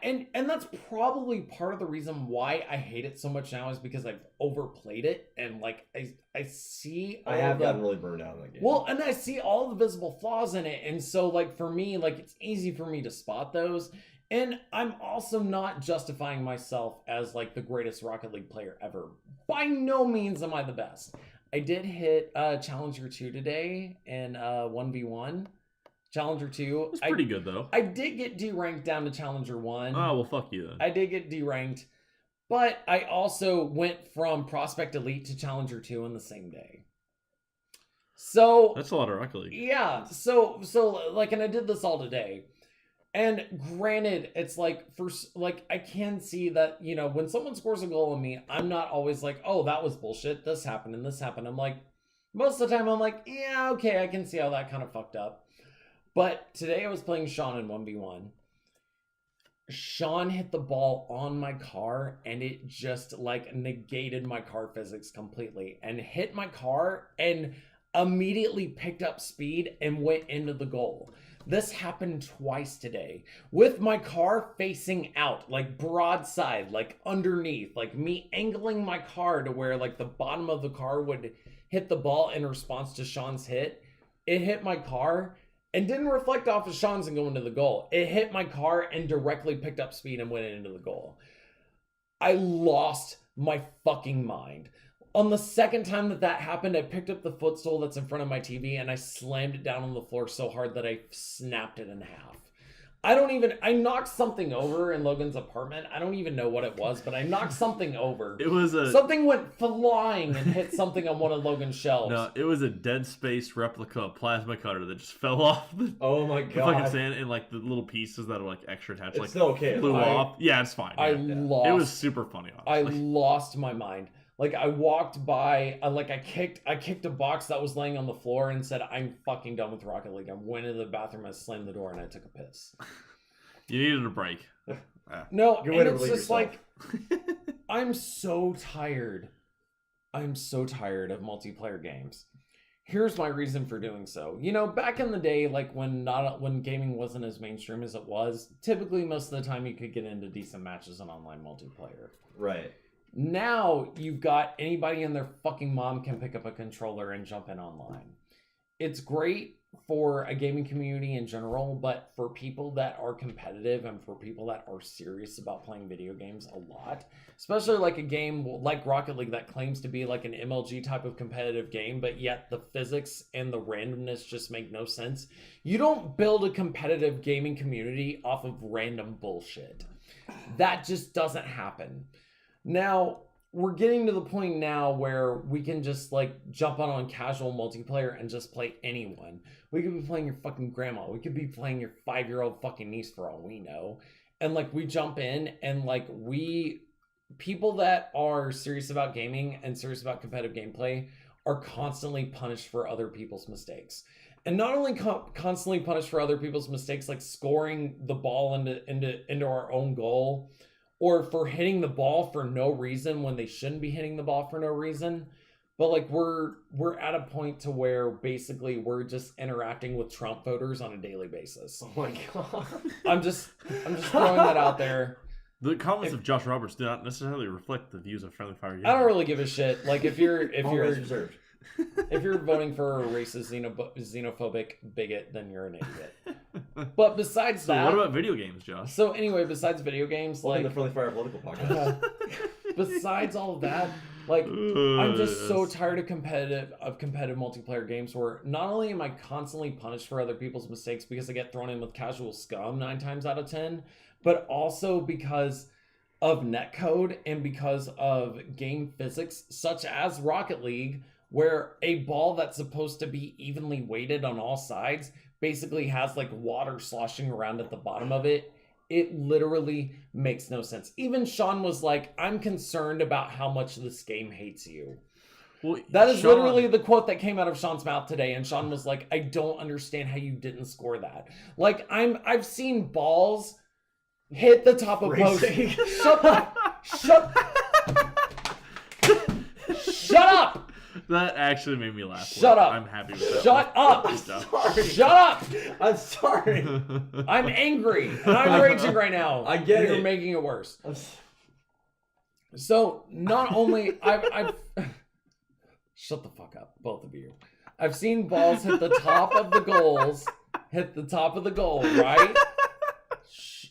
And that's probably part of the reason why I hate it so much now is because I've overplayed it and I see all I have the, gotten really burned out in that game. well, and I see all the visible flaws in it, and so for me, it's easy for me to spot those. And I'm also not justifying myself as the greatest Rocket League player ever. By no means am I the best. I did hit Challenger 2 today in 1v1. Challenger 2. It's pretty good though. I did get D-ranked down to Challenger 1. Oh well, fuck you then. I did get D-ranked. But I also went from Prospect Elite to Challenger 2 in the same day. So That's a lot of Rocket League. yeah, so and I did this all today. And granted, it's I can see that, when someone scores a goal on me, I'm not always oh, that was bullshit. This happened and this happened. I'm most of the time I'm yeah, okay, I can see how that kind of fucked up. But today I was playing Sean in 1v1. Sean hit the ball on my car and it just negated my car physics completely and hit my car and immediately picked up speed and went into the goal. This happened twice today with my car facing out, broadside, underneath, me angling my car to where the bottom of the car would hit the ball in response to Sean's hit. It hit my car and didn't reflect off of Sean's and go into the goal. It hit my car and directly picked up speed and went into the goal. I lost my fucking mind. On the second time that happened, I picked up the footstool that's in front of my TV and I slammed it down on the floor so hard that I snapped it in half. I knocked something over in Logan's apartment. I don't even know what it was, but I knocked something over. It was Something went flying and hit something on one of Logan's shelves. No, it was a Dead Space replica plasma cutter that just fell off the, Oh my the fucking god. sand, and like the little pieces that are like extra attached, It's like still okay. flew off. Yeah, it's fine. I yeah. lost. It was super funny. I Honestly. lost my mind. Like I walked by, I kicked a box that was laying on the floor and said, "I'm fucking done with Rocket League." I went into the bathroom, I slammed the door, and I took a piss. You needed a break. No, Good and way to it's relieve just yourself. like I'm so tired. I'm so tired of multiplayer games. Here's my reason for doing so. You know, back in the day, like when gaming wasn't as mainstream as it was, typically most of the time you could get into decent matches on online multiplayer. Right. Now you've got anybody and their fucking mom can pick up a controller and jump in online. It's great for a gaming community in general, but for people that are competitive and for people that are serious about playing video games a lot, especially like a game like Rocket League that claims to be like an MLG type of competitive game, but yet the physics and the randomness just make no sense. You don't build a competitive gaming community off of random bullshit. That just doesn't happen. Now, we're getting to the point now where we can just like jump on casual multiplayer and just play anyone. We could be playing your fucking grandma. We could be playing your 5-year-old fucking niece for all we know. And like we jump in and like people that are serious about gaming and serious about competitive gameplay are constantly punished for other people's mistakes. And not only constantly punished for other people's mistakes, like scoring the ball into our own goal, or for hitting the ball for no reason when they shouldn't be hitting the ball for no reason. But like we're at a point to where basically we're just interacting with Trump voters on a daily basis. Oh my god. I'm just throwing that out there. The comments of Josh Roberts do not necessarily reflect the views of Friendly Fire Gamer. I don't really give a shit. Like if you're Reserved. if you're voting for a racist, xenophobic bigot, then you're an idiot. But besides So that, what about video games, Josh? so anyway, besides video games, Welcome like to Friendly Fire Political Podcast. besides all of that, like I'm just so tired of competitive multiplayer games where not only am I constantly punished for other people's mistakes because I get thrown in with casual scum 9 times out of 10, but also because of netcode and because of game physics such as Rocket League, where a ball that's supposed to be evenly weighted on all sides basically has like water sloshing around at the bottom of it. It literally makes no sense. Even Sean was like, "I'm concerned about how much this game hates you." Well, That is Sean- literally the quote that came out of Sean's mouth today, and Sean was like, "I don't understand how you didn't score that." Like I've seen balls hit the top of posts. Shut up! That actually made me laugh. Shut up. I'm happy with that. Shut up! Good job. Shut up! I'm sorry. I'm angry and I'm raging right now. I get You're it. making it worse. So not only I've shut the fuck up, both of you. I've seen balls hit the top of the goals, right? Shh.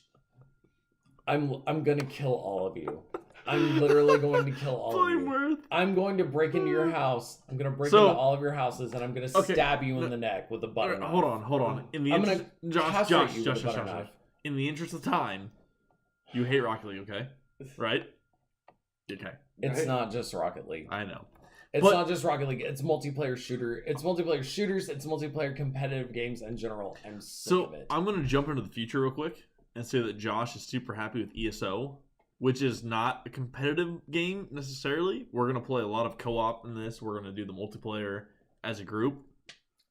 I'm gonna kill all of you. I'm literally going to kill all of you. Worth. I'm going to break into your house. I'm going to break So- into all of your houses, and I'm going to Okay, stab you in the neck with a butter knife. Hold on. In the I'm interest, gonna castrate you with a Josh. butter knife. In the interest of time, you hate Rocket League, okay? Right? Okay, It's Right. not just Rocket League. I know. It's But- not just Rocket League. It's multiplayer shooter. It's multiplayer shooters. It's multiplayer competitive games in general. I'm sick of So it. I'm gonna jump into the future real quick and say that Josh is super happy with ESO, which is not a competitive game necessarily. We're gonna play a lot of co-op in this. We're gonna do the multiplayer as a group.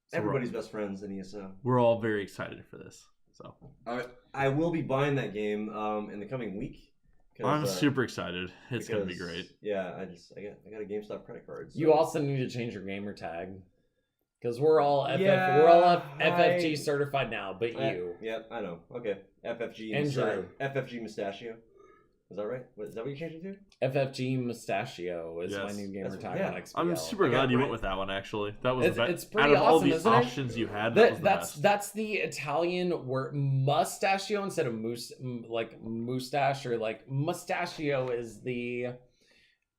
So Everybody's best friends in ESO. we're all very excited for this. So I will be buying that game in the coming week. 'Cause, I'm super excited. It's gonna be because, great. Yeah, I got a GameStop credit card. So. You also need to change your gamer tag. Because we're all Yeah, we're all FFG certified now, but you. Yeah, I know. Okay. FFG And Drew. FFG Mustachio. Is that right? Is that what you changed it to? FFG Mustachio is my Yes. new gamer That's- tag yeah. on XBL. I'm super I got glad it you right. went with that one. Actually, that was It's out pretty of all awesome, the isn't it? options you had. That was the best. That's the Italian word mustachio instead of like moustache, or like mustachio is the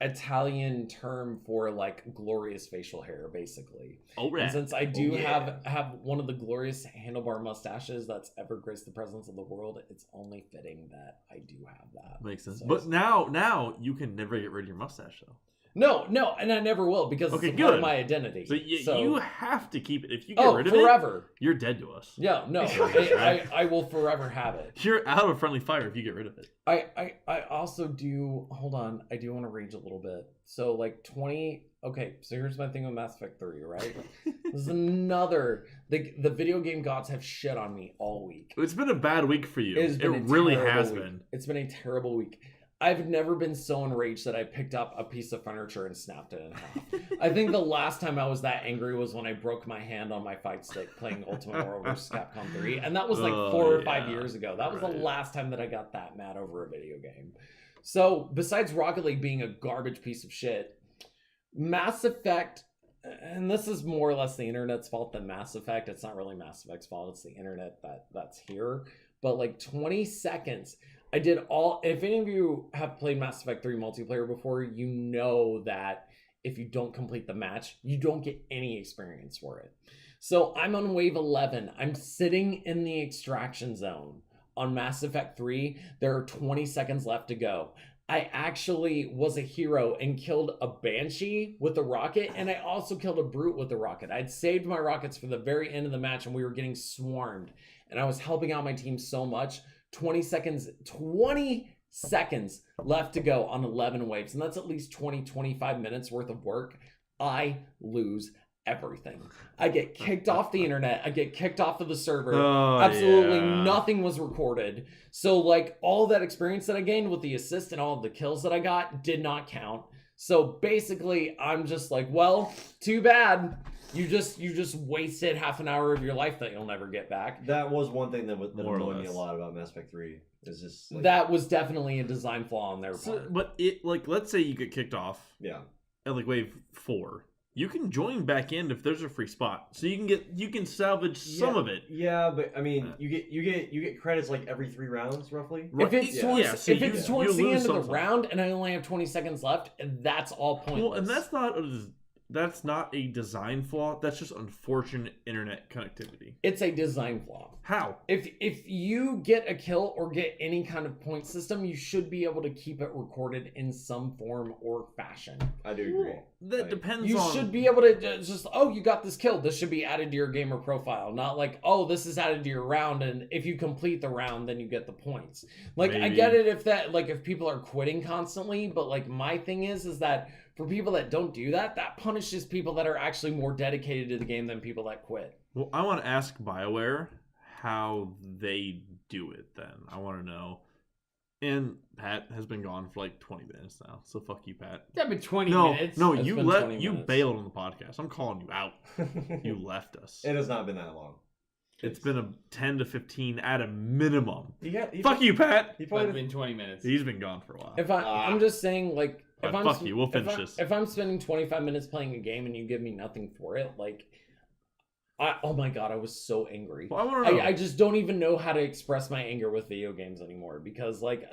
Italian term for like glorious facial hair, basically. Oh, And since I do yeah. have one of the glorious handlebar mustaches that's ever graced the presence of the world, it's only fitting that I do have that. Makes sense. So- But now you can never get rid of your mustache, though. No, and I never will because Okay, it's a part of good. my identity. So, you have to keep it. If you get oh, rid of forever. it, you're dead to us. Yeah, no, I will forever have it. You're out of friendly fire if you get rid of it. I also do. Hold on, I do want to rage a little bit. So like 20. Okay, so here's my thing with Mass Effect 3, right? This is another. The video game gods have shit on me all week. It's been a bad week for you. It's It been a really terrible has week. been. It's been a terrible week. I've never been so enraged that I picked up a piece of furniture and snapped it in half. I think the last time I was that angry was when I broke my hand on my fight stick playing Ultimate Marvel vs. Capcom 3, and that was like 4 or 5 years ago. That was the last time that I got that mad over a video game. So, besides Rocket League being a garbage piece of shit, Mass Effect, and this is more or less the internet's fault than Mass Effect. It's not really Mass Effect's fault. It's the internet that's here. But like 20 seconds, I did all. If any of you have played Mass Effect 3 multiplayer before, you know that if you don't complete the match, you don't get any experience for it. So I'm on wave 11. I'm sitting in the extraction zone on Mass Effect 3. There are 20 seconds left to go. I actually was a hero and killed a Banshee with a rocket, and I also killed a Brute with a rocket. I'd saved my rockets for the very end of the match, and we were getting swarmed. And I was helping out my team so much. 20 seconds left to go on 11 waves. And that's at least 25 minutes worth of work. I lose everything. I get kicked off the internet. I get kicked off of the server. Absolutely nothing was recorded. So like all that experience that I gained with the assist and all of the kills that I got did not count. So basically I'm just like, well, too bad. You just wasted half an hour of your life that you'll never get back. That was one thing that More or annoyed me less. a lot about Mass Effect 3. Is just like, That was definitely a design flaw on their So, part. but it like let's say you get kicked off yeah. at like wave 4. You can join back in if there's a free spot. So you can salvage some of it. Yeah, but I mean, you get credits like every 3 rounds roughly. If it's Yeah. towards, Yeah, so if it's you towards the lose end of the something. round and I only have 20 seconds left, that's all pointless. Well, and that's not a design flaw. That's just unfortunate internet connectivity. It's a design flaw. How? If you get a kill or get any kind of point system, you should be able to keep it recorded in some form or fashion. I do agree. That Like, depends You on. should be able to just, oh, you got this kill. This should be added to your gamer profile. Not like, oh, this is added to your round, and if you complete the round, then you get the points. Like, I Maybe. get it if people are quitting constantly, but like my thing is that for people that don't do that, that punishes people that are actually more dedicated to the game than people that quit. Well, I want to ask BioWare how they do it then. I want to know. And Pat has been gone for like 20 minutes now. So fuck you, Pat. It's been 20 No, minutes. no, It's you been 20 you minutes. bailed on the podcast. I'm calling you out. You left us. It has not been that long. It's been a 10 to 15 at a minimum. He Fuck you, Pat. He It's played been 20 minutes. He's been gone for a while. If I'm just saying, like, if Right, I'm fuck you, we'll finish this. If I'm spending 25 minutes playing a game and you give me nothing for it, like, oh my god, I was so angry. Well, I want to know. I just don't even know how to express my anger with video games anymore because like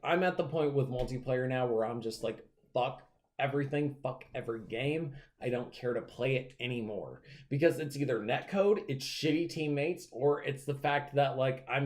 I'm at the point with multiplayer now where I'm just like, fuck everything, fuck every game. I don't care to play it anymore because it's either netcode, it's shitty teammates, or it's the fact that like I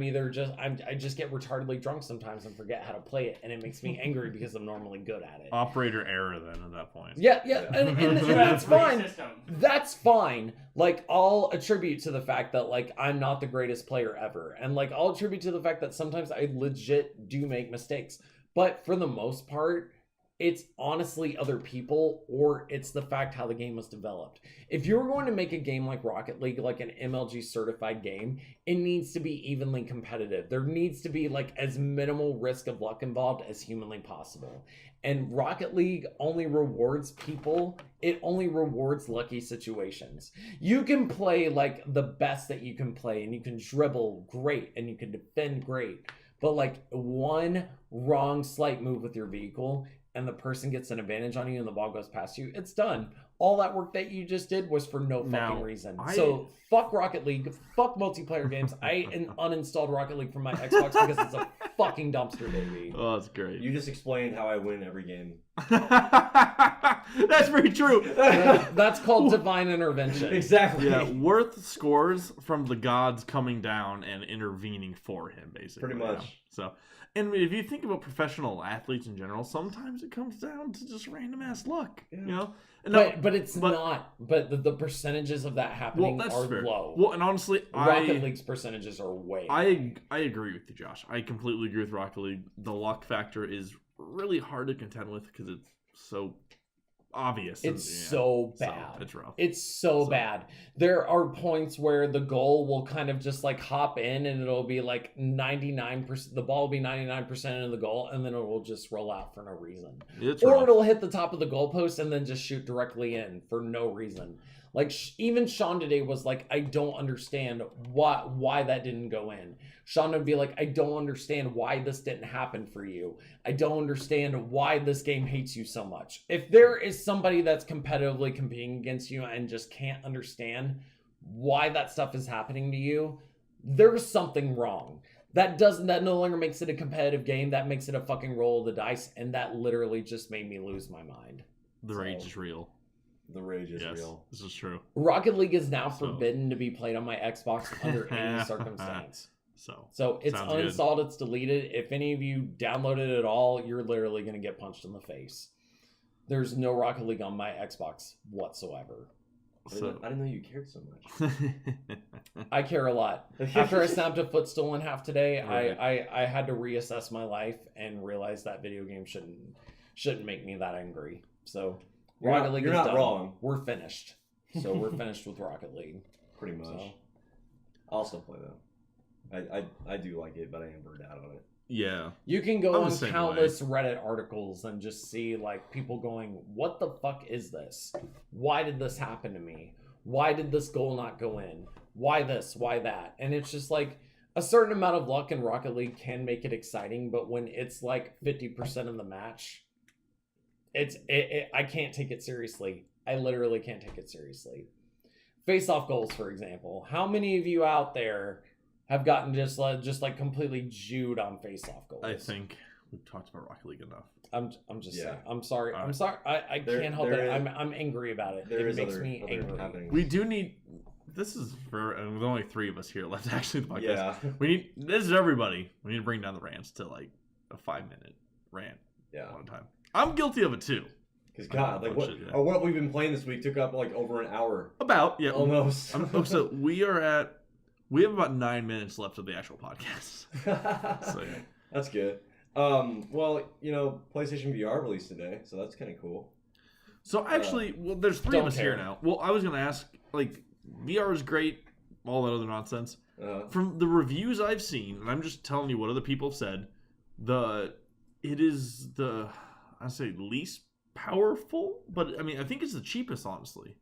just get retardedly drunk sometimes and forget how to play it, and it makes me angry because I'm normally good at it. Operator error then at that point. Yeah, and that's fine. That's fine. Like, I'll attribute to the fact that, like, I'm not the greatest player ever. And, like, I'll attribute to the fact that sometimes I legit do make mistakes. But for the most part, it's honestly other people, or it's the fact how the game was developed. If you're going to make a game like Rocket League, like an MLG certified game, it needs to be evenly competitive. There needs to be, like, as minimal risk of luck involved as humanly possible. And Rocket League only rewards people. It only rewards lucky situations. You can play like the best that you can play, and you can dribble great, and you can defend great. But like one wrong slight move with your vehicle, and the person gets an advantage on you, and the ball goes past you, it's done. All that work that you just did was for no fucking Now, reason. I- So fuck Rocket League, fuck multiplayer games. I uninstalled Rocket League from my Xbox because it's a fucking dumpster, baby. Oh, that's great. You just explained how I win every game. That's very true. That's called divine intervention. Exactly. Yeah, Worth scores from the gods coming down and intervening for him, basically. Pretty much. Yeah. So, and if you think about professional athletes in general, sometimes it comes down to just random ass luck. Yeah. You know, and But it's not. But the percentages of that happening that's are fair. low. Well, and honestly, Rocket League's percentages are way high. I agree with you, Josh. I completely agree with Rocket League. The luck factor is really hard to contend with because it's so obvious. It's and, so so bad. it's rough. It's so bad. There are points where the goal will kind of just like hop in and it'll be like 99%. The ball will be 99% of the goal and then it will just roll out for no reason. It's Or rough. it'll hit the top of the goalpost and then just shoot directly in for no reason. Like even Sean today was like, I don't understand why that didn't go in. Sean would be like, I don't understand why this didn't happen for you. I don't understand why this game hates you so much. If there is somebody that's competitively competing against you and just can't understand why that stuff is happening to you, there's something wrong. That no longer makes it a competitive game. That makes it a fucking roll of the dice. And that literally just made me lose my mind. The rage is real. The rage is Yes, real. this is true. Rocket League is now So- forbidden to be played on my Xbox under any circumstance. So it's Sounds good. uninstalled, it's deleted. If any of you downloaded it at all, you're literally going to get punched in the face. There's no Rocket League on my Xbox whatsoever. I didn't know you cared so much. I care a lot. After I snapped a footstool in half today, Right. I had to reassess my life and realize that video games shouldn't make me that angry. So Rocket League you're is not done. wrong. We're finished. So we're finished with Rocket League. Pretty much. So. I'll still play though. I do like it, but I am burned out on it. Yeah. You can I'm go the on same countless Reddit articles and just see like people going, what the fuck is this? Why did this happen to me? Why did this goal not go in? Why this? Why that? And it's just like a certain amount of luck in Rocket League can make it exciting, but when it's like 50% of the match, I can't take it seriously. I literally can't take it seriously. Face-off goals, for example. How many of you out there have gotten just like completely Jewed on face-off goals? I think we've talked about Rocket League enough. I'm just Yeah. saying. I'm sorry. All I'm right. sorry. I There- can't help there it. is- I'm angry about it. There It is makes other me angry. happenings. We do need. This is for. And there's only 3 of us here left. Actually, the podcast. Yeah. We need. This is everybody. We need to bring down the rants to like a 5-minute rant Yeah. one time. I'm guilty of it too. Because God, like what? Bullshit, yeah. Or what we've been playing this week took up like over an hour. About yeah. Almost. So we have about 9 minutes left of the actual podcast. So yeah. That's good. Well, PlayStation VR released today, so that's kind of cool. So actually, well, there's 3 of Don't us here care. now. Well, I was gonna ask, like, VR is great, all that other nonsense. Uh, From the reviews I've seen, and I'm just telling you what other people have said, it is the I say least powerful, but I mean I think it's the cheapest, honestly.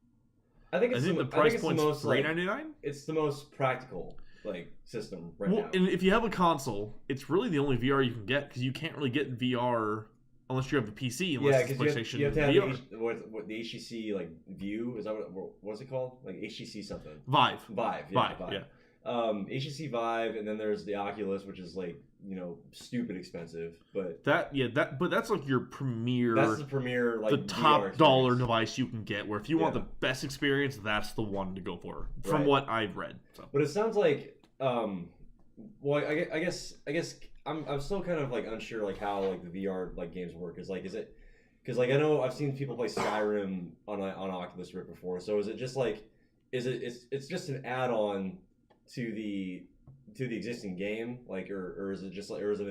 I think I it's think the, the price I think it's the point's most like, $3.99. it's the most practical like system right Well, now. and if you have a console, it's really the only VR you can get because you can't really get VR unless you have the PC. Unless Yeah, it's because PlayStation you have to have VR. what the HTC like View is that what's it called? Like HTC something. Vive. Vive. Yeah. HTC Vive, and then there's the Oculus, which is like stupid expensive, but But that's like your premier. that's the premier like the VR top experience. dollar device you can get. Where if you want Yeah. the best experience, that's the one to go for. From Right. what I've read. So. But it sounds like, well, I guess I'm still kind of like unsure like how like the VR like games work. Is it because like I know I've seen people play Skyrim on Oculus Rift before. So is it just like it's just an add-on to the existing game, like or is it just like or is it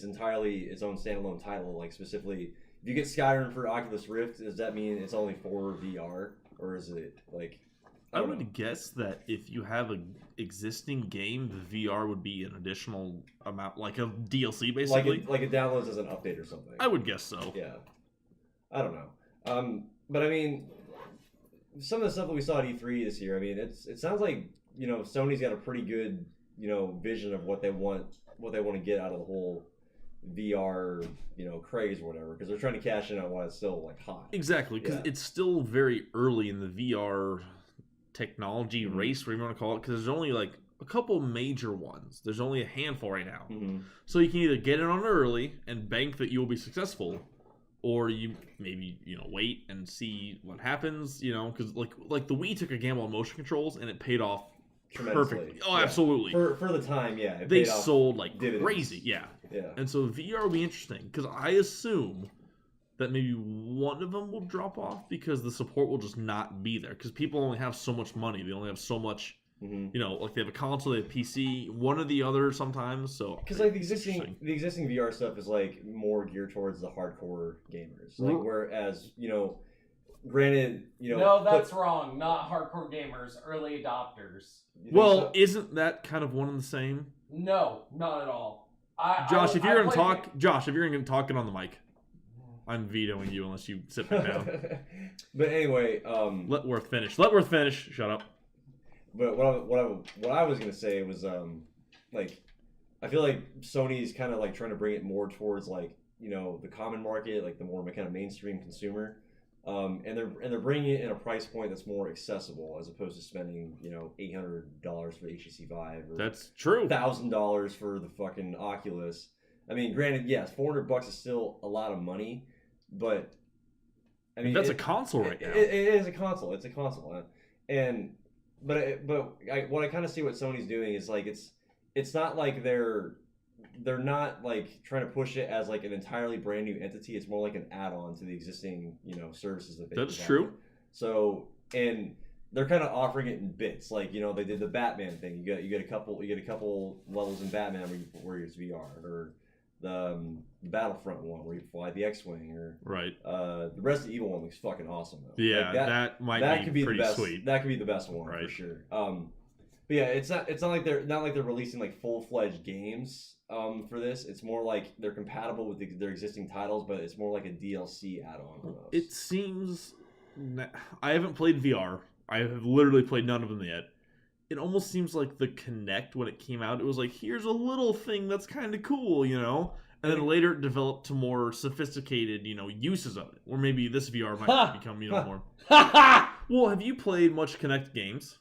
entirely its own standalone title? Like specifically, if you get Skyrim for Oculus Rift, does that mean it's only for VR, or is it like? I don't would know. guess that if you have an existing game, the VR would be an additional amount, like a DLC, basically. Like it downloads as an update or something. I would guess so. Yeah, I don't know. But I mean, some of the stuff that we saw at E3 this year. I mean, it sounds like Sony's got a pretty good vision of what they want to get out of the whole VR craze or whatever, because they're trying to cash in on while it's still like hot. Exactly, because Yeah. it's still very early in the VR technology race, whatever you want to call it, because there's only like a couple major ones. There's only a handful right now. Mm-hmm. So you can either get in on it early and bank that you'll be successful, or you maybe wait and see what happens. Because like the Wii took a gamble on motion controls and it paid off Tremendously. perfectly. Oh, Yeah. absolutely. For the time, yeah. It They paid off sold like dividends. crazy. Yeah. Yeah. And so VR will be interesting because I assume that maybe one of them will drop off because the support will just not be there because people only have so much money. They only have so much. Mm-hmm. Like they have a console, they have PC, one or the other sometimes. So Because like the it's existing interesting. VR stuff is like more geared towards the hardcore gamers. Like whereas granted No, put- that's wrong. Not hardcore gamers, early adopters. you think Well, so? isn't that kind of one and the same? No, not at all. Josh, if you're gonna talk, talking on the mic. I'm vetoing you unless you sit back down. But anyway, Let Worth finish. Let Worth finish. Shut up. but what I was gonna say was like I feel like Sony's kind of like trying to bring it more towards like the common market, like the more kind of mainstream consumer, and they're bringing it in a price point that's more accessible as opposed to spending $800 for the HTC Vive or That's true. $1,000 for the fucking Oculus. I mean, granted, yes, $400 is still a lot of money, but I mean That's a console right now. It is a console. It's a console, what I kind of see what Sony's doing is like it's not like they're not like trying to push it as like an entirely brand new entity. It's more like an add-on to the existing services that they That's provide. true. So and they're kind of offering it in bits. Like they did the Batman thing. You get a couple levels in Batman where it's VR, or the Battlefront one where you fly the X-wing, or Right. the Resident Evil one looks fucking awesome though. Yeah, Like, that might that be could be pretty the best. sweet. That could be the best one for Right. sure. But yeah, it's not like they're releasing like full-fledged games for this. It's more like they're compatible with their existing titles, but it's more like a DLC add-on almost. It seems. I haven't played VR. I have literally played none of them yet. It almost seems like the Kinect when it came out. It was like, here's a little thing that's kind of cool, And then later it developed to more sophisticated, uses of it. Or maybe this VR might become, more. Well, have you played much Kinect games?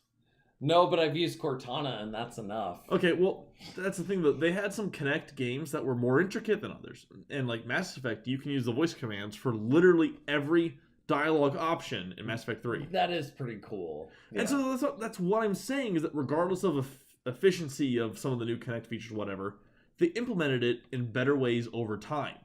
No, but I've used Cortana, and that's enough. Okay, well, that's the thing, though. They had some Kinect games that were more intricate than others. And like Mass Effect, you can use the voice commands for literally every dialogue option in Mass Effect 3. That is pretty cool. Yeah. And so that's what I'm saying, is that regardless of efficiency of some of the new Kinect features, whatever, they implemented it in better ways over time.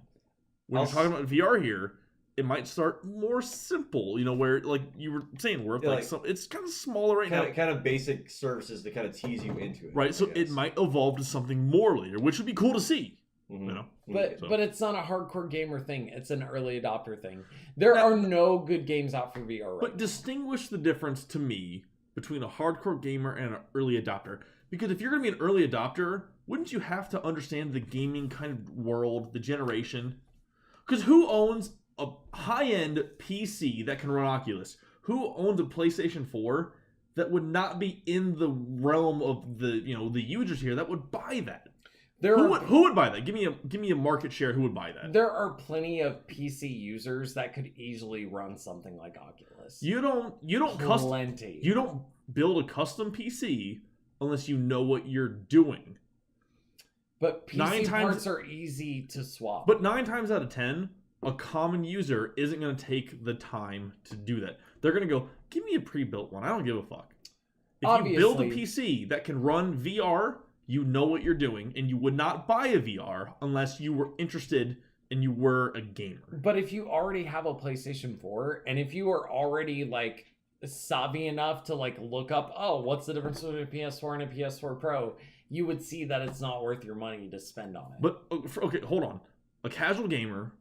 When you're talking about VR here, it might start more simple, where like you were saying, Worth, Yeah, like it's kind of smaller right now. kind of basic services to kind of tease you into it. Right, so I it guess. might evolve to something more later, which would be cool to see. Mhm. But So- but it's not a hardcore gamer thing. It's an early adopter thing. There are no good games out for VR right But now. distinguish the difference to me between a hardcore gamer and an early adopter. Because if you're going to be an early adopter, wouldn't you have to understand the gaming kind of world, the generation? Because who owns a high-end PC that can run Oculus? Who owns a PlayStation 4 that would not be in the realm of the the users here that would buy that? Who would buy that? Give me a market share. Who would buy that? There are plenty of PC users that could easily run something like Oculus. You don't custom. Plenty. You don't build a custom PC unless you know what you're doing. But PC 9 times parts are easy to swap. But 9 times out of 10, a common user isn't going to take the time to do that. They're going to go, give me a pre-built one. I don't give a fuck. If you build a Obviously. PC that can run VR, you know what you're doing, and you would not buy a VR unless you were interested and you were a gamer. But if you already have a PlayStation 4, and if you are already like savvy enough to like look up, oh, what's the difference between a PS4 and a PS4 Pro, you would see that it's not worth your money to spend on it. But, okay, hold on. A casual gamer,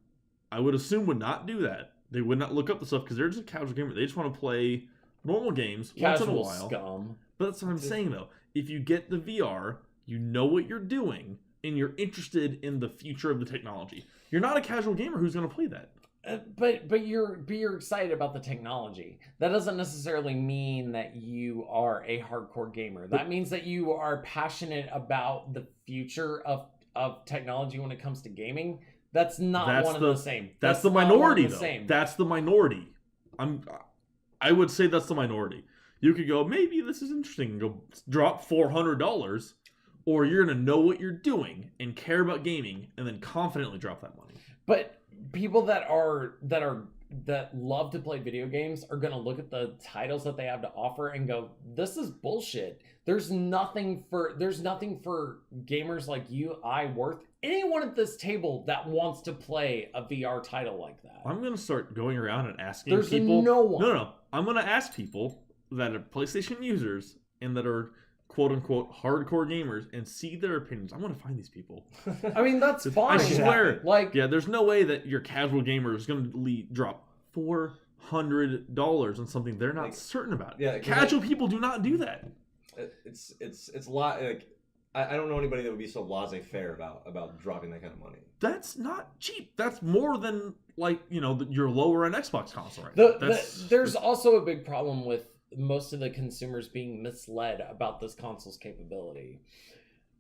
I would assume, would not do that. They would not look up the stuff because they're just a casual gamer. They just want to play normal games once in a Casual while. scum. But that's what I'm saying, though. If you get the VR, you know what you're doing, and you're interested in the future of the technology. You're not a casual gamer who's going to play that. But you're excited about the technology. That doesn't necessarily mean that you are a hardcore gamer. That means that you are passionate about the future of technology when it comes to gaming. That's not one and the same. That's the not one minority, and the though. same. That's the minority. I would say that's the minority. You could go, maybe this is interesting, and go drop $400, or you're gonna know what you're doing and care about gaming, and then confidently drop that money. But people that love to play video games are gonna look at the titles that they have to offer and go, "This is bullshit." There's nothing for gamers like you, worth anyone at this table that wants to play a VR title like that. I'm gonna start going around and asking There's people. no one. No. I'm gonna ask people that are PlayStation users and that are quote unquote hardcore gamers and see their opinions. I want to find these people. I mean, that's fine. I swear. Like, Yeah, there's no way that your casual gamer is gonna drop $400 on something they're not Like, certain about. yeah, 'cause Casual people do not do that. It's a lot. Like, I don't know anybody that would be so laissez-faire about dropping that kind of money. That's not cheap. That's more than your lower end Xbox console right now. there's also a big problem with most of the consumers being misled about this console's capability.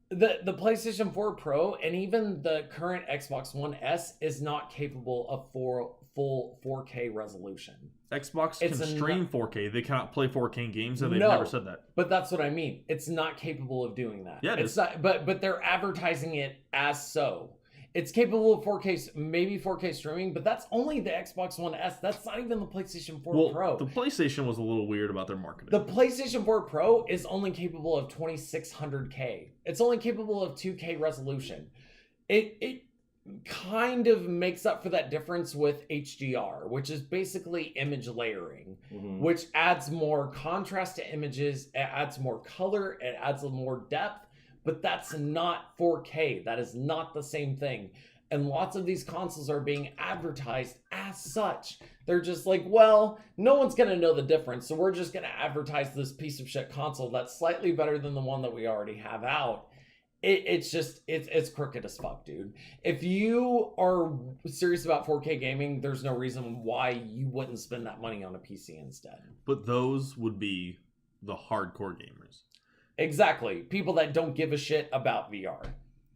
The PlayStation 4 Pro and even the current Xbox One S is not capable of full 4K resolution. Xbox It's can stream 4K. They cannot play 4K games, and they've No. never said that. But that's what I mean. It's not capable of doing that. Yeah, it it's is. not. But they're advertising it as so. It's capable of 4K, maybe 4K streaming, but that's only the Xbox One S. That's not even the PlayStation 4 Pro. The PlayStation was a little weird about their marketing. The PlayStation 4 Pro is only capable of 2600K. It's only capable of 2K resolution. It kind of makes up for that difference with HDR, which is basically image layering, which adds more contrast to images, it adds more color, it adds more depth, but that's not 4K. That is not the same thing. And lots of these consoles are being advertised as such. They're just like, well, no one's going to know the difference, so we're just going to advertise this piece of shit console that's slightly better than the one that we already have out. It's crooked as fuck, dude. If you are serious about 4K gaming, there's no reason why you wouldn't spend that money on a PC instead. But those would be the hardcore gamers. Exactly. People that don't give a shit about VR.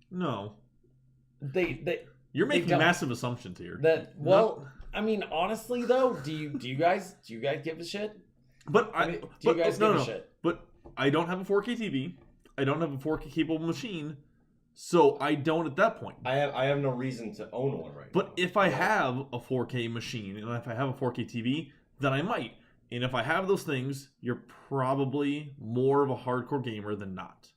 No. They You're making don't. massive assumptions here. I mean, honestly though, do you guys give a shit? But Do you guys give a shit? But I don't have a 4K TV. I don't have a 4K capable machine, so I don't at that point. I have no reason to own one right now. But if I have a 4K machine and if I have a 4K TV, then I might. And if I have those things, you're probably more of a hardcore gamer than not.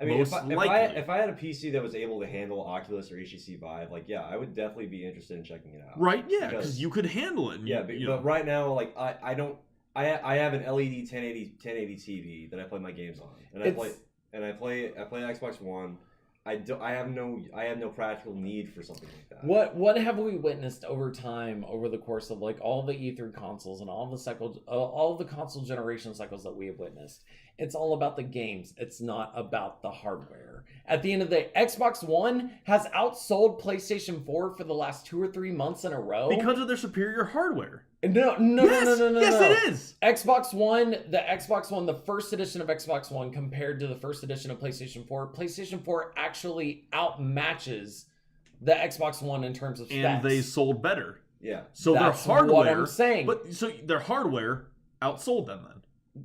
I mean, Most if likely. I had a PC that was able to handle Oculus or HTC Vive, like, yeah, I would definitely be interested in checking it out. Right? Yeah, Because- because you could handle it. And Yeah, but right now, like, I don't. I have an LED 1080 TV that I play my games on, and I play Xbox One. I have no practical need for something like that. What have we witnessed over time, over the course of like all the E3 consoles and all the console generation cycles that we have witnessed? It's all about the games. It's not about the hardware. At the end of the day, Xbox One has outsold PlayStation 4 for the last 2 or 3 months in a row. Because of their superior hardware. No. Yes, it is. Xbox One, the first edition of Xbox One compared to the first edition of PlayStation 4, PlayStation 4 actually outmatches the Xbox One in terms of specs. And they sold better. Yeah. So That's their hardware. what I'm saying. But so their hardware outsold them then.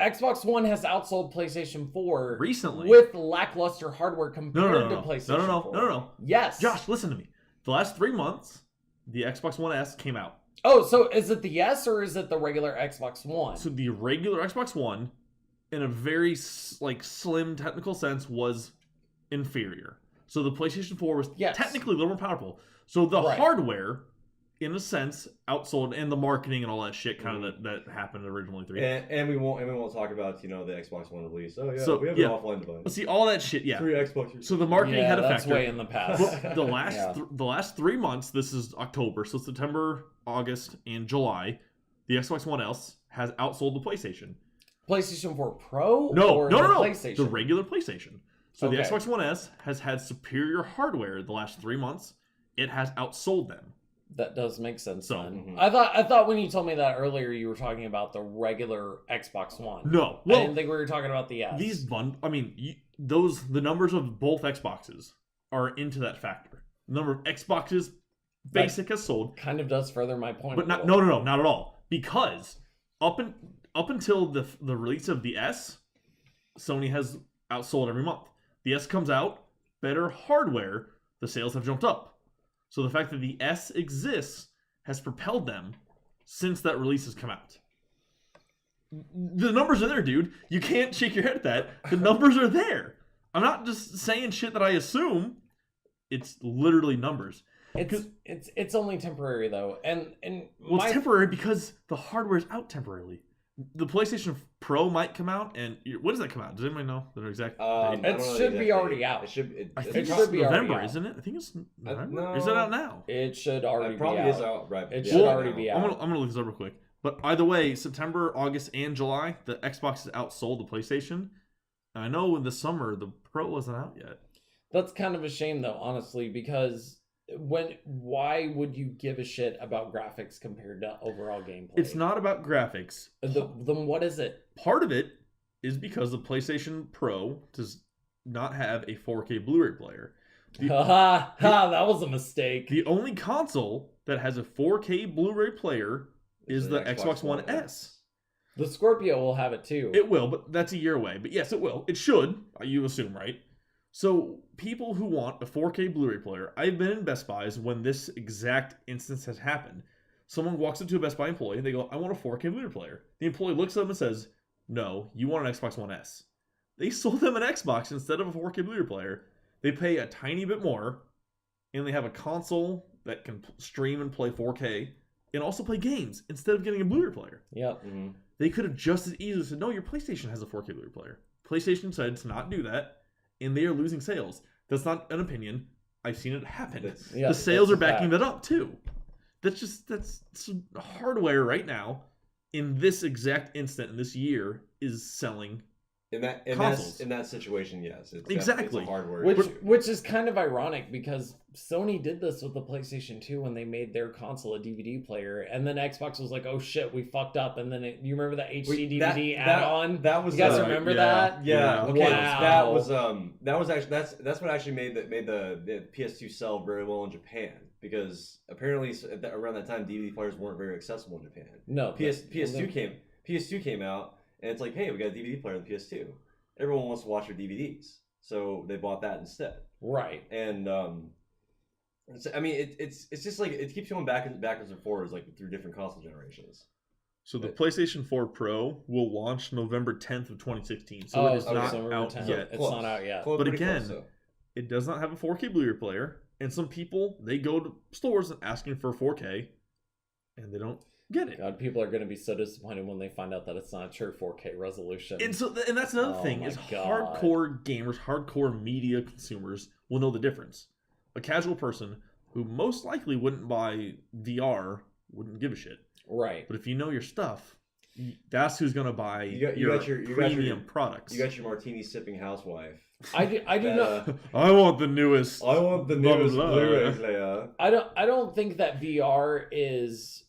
Xbox One has outsold PlayStation 4 Recently. with lackluster hardware compared to PlayStation 4. No. Yes. Josh, listen to me. The last 3 months, the Xbox One S came out. Oh, so is it the S or is it the regular Xbox One? So the regular Xbox One, in a very slim technical sense, was inferior. So the PlayStation 4 was technically a little more powerful. So the hardware, in a sense, outsold, and the marketing and all that shit kind of that happened originally. And we won't talk about the Xbox One release. Oh yeah, So, we have an offline device. See all that shit. Yeah. 3 Xboxes. So the marketing had a that's factor. way in the past. But the last 3 months, this is October, so September, August, and July, the Xbox One S has outsold the PlayStation. PlayStation 4 Pro? No, or no, the no, PlayStation? the regular PlayStation. So the Okay. Xbox One S has had superior hardware the last 3 months. It has outsold them. That does make sense. So- Then. I thought when you told me that earlier, you were talking about the regular Xbox One. No, I well, didn't think we were talking about the S. the numbers of both Xboxes are into that factor. The number of Xboxes basic has sold, kind of does further my point. but a not little. not at all. Because up until the release of the S, Sony has outsold every month. The S comes out, better hardware, the sales have jumped up. So the fact that the S exists has propelled them since that release has come out. The numbers are there, dude. You can't shake your head at that. The numbers are there. I'm not just saying shit that I assume. It's literally numbers. It's only temporary though, and Well, it's temporary because the hardware is out temporarily. The PlayStation Pro might come out, and when does that come out? Does anybody know the exact date? I It don't know the should exact be date. already out. It should. I think it it's should be already November, out. isn't it? I think it's November. no. Is it out now? It should already It probably be is out. out. Right. It yeah, should now. already be out. I'm gonna look this up real quick. But either way, September, August, and July, the Xbox has outsold the PlayStation. And I know in the summer the Pro wasn't out yet. That's kind of a shame though, honestly, because why would you give a shit about graphics compared to overall gameplay? It's not about graphics. Then what is it? Part of it is because the PlayStation Pro does not have a 4K Blu-ray player. Ha ha! That was a mistake. The only console that has a 4K Blu-ray player is the Xbox One S. The Scorpio will have it too. It will, but that's a year away. But yes, it will. It should. You assume, right? So people who want a 4K Blu-ray player, I've been in Best Buys when this exact instance has happened. Someone walks into a Best Buy employee, they go, I want a 4K Blu-ray player. The employee looks at them and says, no, you want an Xbox One S. They sold them an Xbox instead of a 4K Blu-ray player. They pay a tiny bit more, and they have a console that can stream and play 4K, and also play games instead of getting a Blu-ray player. Yep. Mm-hmm. They could have just as easily said, no, your PlayStation has a 4K Blu-ray player. PlayStation decided to not do that, and they are losing sales. That's not an opinion. I've seen it happen. Yeah, the sales that's are a backing fact. that up, too. That's hardware right now, in this exact instant, in this year, is selling. In Consoles. that situation, yes, it's Exactly. It's a hardware Which issue. which is kind of ironic because Sony did this with the PlayStation 2 when they made their console a DVD player, and then Xbox was like, "Oh shit, we fucked up." And then you remember that HD DVD add-on? That was You guys uh, remember yeah. that? Yeah, okay. Wow. That was actually that's what actually made the PS2 sell very well in Japan, because apparently around that time DVD players weren't very accessible in Japan. No, PS2 came out, and it's like, hey, we got a DVD player on the PS2. Everyone wants to watch their DVDs, so they bought that instead. right. And I mean, it's just like it keeps going backwards and forwards, like through different console generations. So the PlayStation 4 Pro will launch November 10th of 2016. So it is okay. not so out 10th. yet. It's Close. not out yet. Close, But pretty again, close, though. It does not have a 4K Blu-ray player, and some people, they go to stores and asking for 4K, and they don't get it. God, people are going to be so disappointed when they find out that it's not a true 4K resolution. And that's another Oh thing my is God. hardcore gamers, hardcore media consumers will know the difference. A casual person who most likely wouldn't buy VR wouldn't give a shit. right. But if you know your stuff, that's who's gonna buy You got your your premium products. You got your martini sipping housewife. I do that, not. I want the newest. I want the Blah, newest blah. Blu-ray player. I don't think that VR is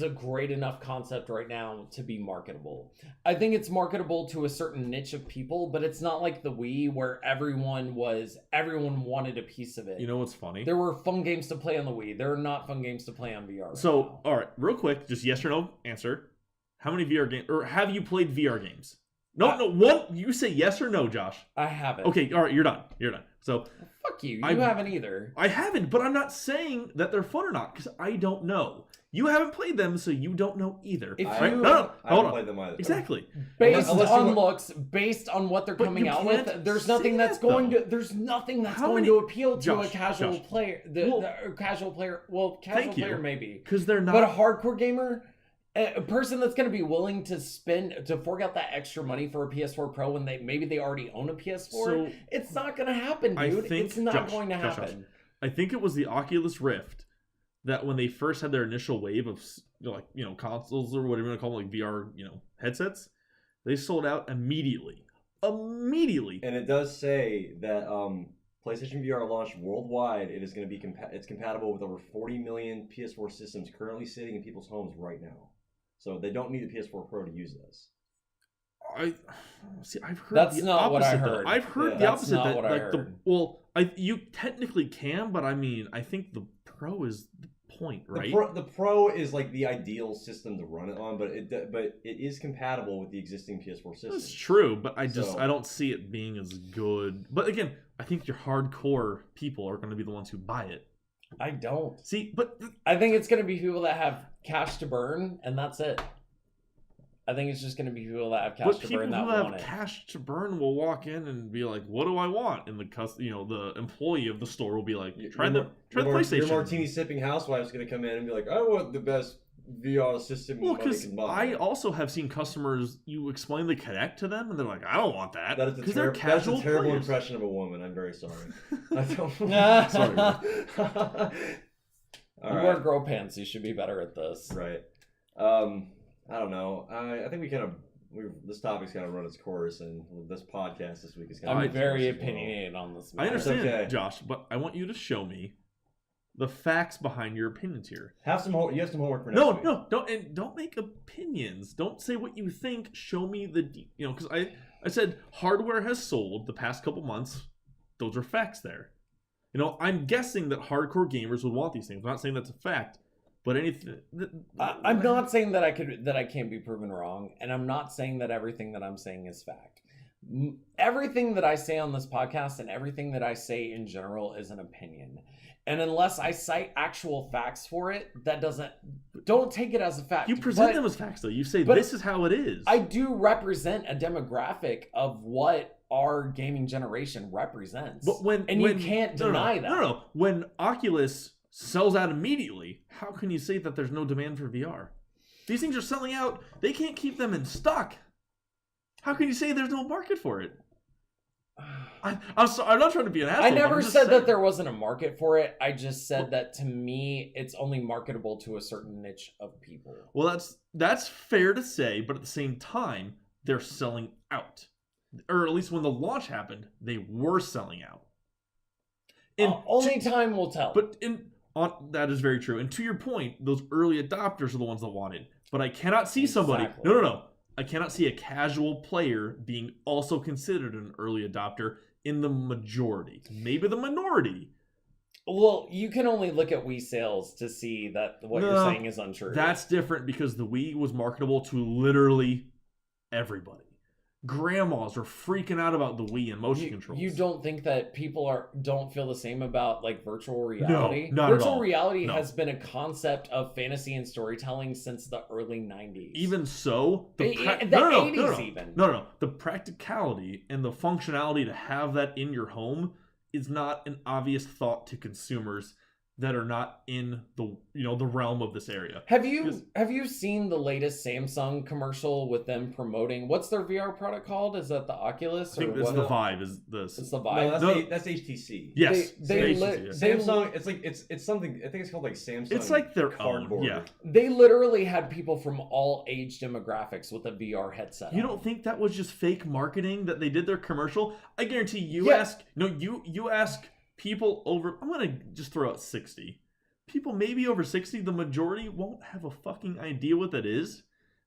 a great enough concept right now to be marketable. I think it's marketable to a certain niche of people, but it's not like the Wii where everyone wanted a piece of it. You know what's funny? There were fun games to play on the Wii. There are not fun games to play on VR. So, right all right, real quick, just yes or no answer. How many VR games, or have you played VR games? No, one. You say yes or no, Josh. now. I haven't. Okay, all right, you're done. You're done. So Fuck you. You I- haven't either. I haven't, but I'm not saying that they're fun or not because I don't know. You haven't played them, so you don't know either. If Right? you- No, I hold haven't on. played them either. Exactly. Based Unless you on want- looks, based on what they're But coming you out can't with, there's say nothing that's that, going though. to there's nothing that's How going many- to appeal to Josh, a casual Josh. player. Well, Casual player, well, casual thank you. player maybe, Because they're not. but a hardcore gamer, a person that's going to be willing to fork out that extra money for a PS4 Pro when they already own a PS4, So, it's not going to happen, I dude. think- It's not Josh, going to Josh, happen. I think it was the Oculus Rift that when they first had their initial wave of consoles or whatever you want to call them, like VR headsets, they sold out immediately. Immediately. And it does say that PlayStation VR launched worldwide. It is going to be it's compatible with over 40 million PS4 systems currently sitting in people's homes right now. So they don't need a PS4 Pro to use this. I've heard That's the not what I opposite, though. heard. I've heard Yeah. the That's opposite. not That what I like heard. you technically can, but I mean, I think the Pro is the point, right? The Pro is like the ideal system to run it on, but it is compatible with the existing PS4 system. That's true, but I So- don't see it being as good. But again, I think your hardcore people are going to be the ones who buy it. I don't. See, but I think it's going to be people that have cash to burn, and that's it. I think it's just going to be people that have cash to people burn that who have want it. cash to burn will walk in and be like, "What do I want?" And the employee of the store will be like, "Try the PlayStation." Your martini sipping housewife's going to come in and be like, "I want the best VR system Well, money because can buy." I also have seen customers. You explain the Kinect to them, and they're like, "I don't want that." That is Because a they're casual that's a terrible players. impression of a woman. I'm very sorry. I don't. Sorry. All You right. wear girl pants. You should be better at this. Right. I don't know. I think this topic's kind of run its course, and this podcast this week is kind of. I'm very opinionated on this. I matter. understand, okay. Josh, but I want you to show me the facts behind your opinions here. You have some homework for next week. No, don't make opinions. Don't say what you think. Show me because I said hardware has sold the past couple months. Those are facts there. I'm guessing that hardcore gamers would want these things. I'm not saying that's a fact, but anything. I'm not saying that I can't be proven wrong, and I'm not saying that everything that I'm saying is fact. Everything that I say on this podcast and everything that I say in general is an opinion. And unless I cite actual facts for it, don't take it as a fact. You present But them as facts, though. You say but this is how it is. I do represent a demographic of what our gaming generation represents. But you can't deny that. No. When Oculus sells out immediately, how can you say that there's no demand for VR? These things are selling out. They can't keep them in stock. How can you say there's no market for it? I'm sorry, I'm not trying to be an asshole. I but never I'm just said saying. that there wasn't a market for it. I just said that to me, it's only marketable to a certain niche of people. Well, that's fair to say, but at the same time, they're selling out. Or at least when the launch happened, they were selling out. Only time will tell. But that is very true. And to your point, those early adopters are the ones that want it. But I cannot see somebody. Exactly. No. I cannot see a casual player being also considered an early adopter in the majority. Maybe the minority. Well, you can only look at Wii sales to see that what you're saying is untrue. That's different because the Wii was marketable to literally everybody. Grandmas are freaking out about the Wii and motion controls. You don't think that people don't feel the same about like virtual reality? No, not at virtual all. reality No. has been a concept of fantasy and storytelling since the early 90s. Even so, the 80s even. No. The practicality and the functionality to have that in your home is not an obvious thought to consumers that are not in the the realm of this area. Have you seen the latest Samsung commercial with them promoting what's their VR product called? Is that the Oculus I think or it's what? the Vive. Is this? It's the No, Vive. that's HTC. Yes, They it's lit- HTC, they- Samsung. It's something. I think it's called like Samsung. It's like their cardboard. own. Yeah. They literally had people from all age demographics with a VR headset. You on. don't think that was just fake marketing that they did their commercial? I guarantee you Yeah. you ask people over. I'm gonna just throw out 60. People maybe over 60, the majority won't have a fucking idea what that is.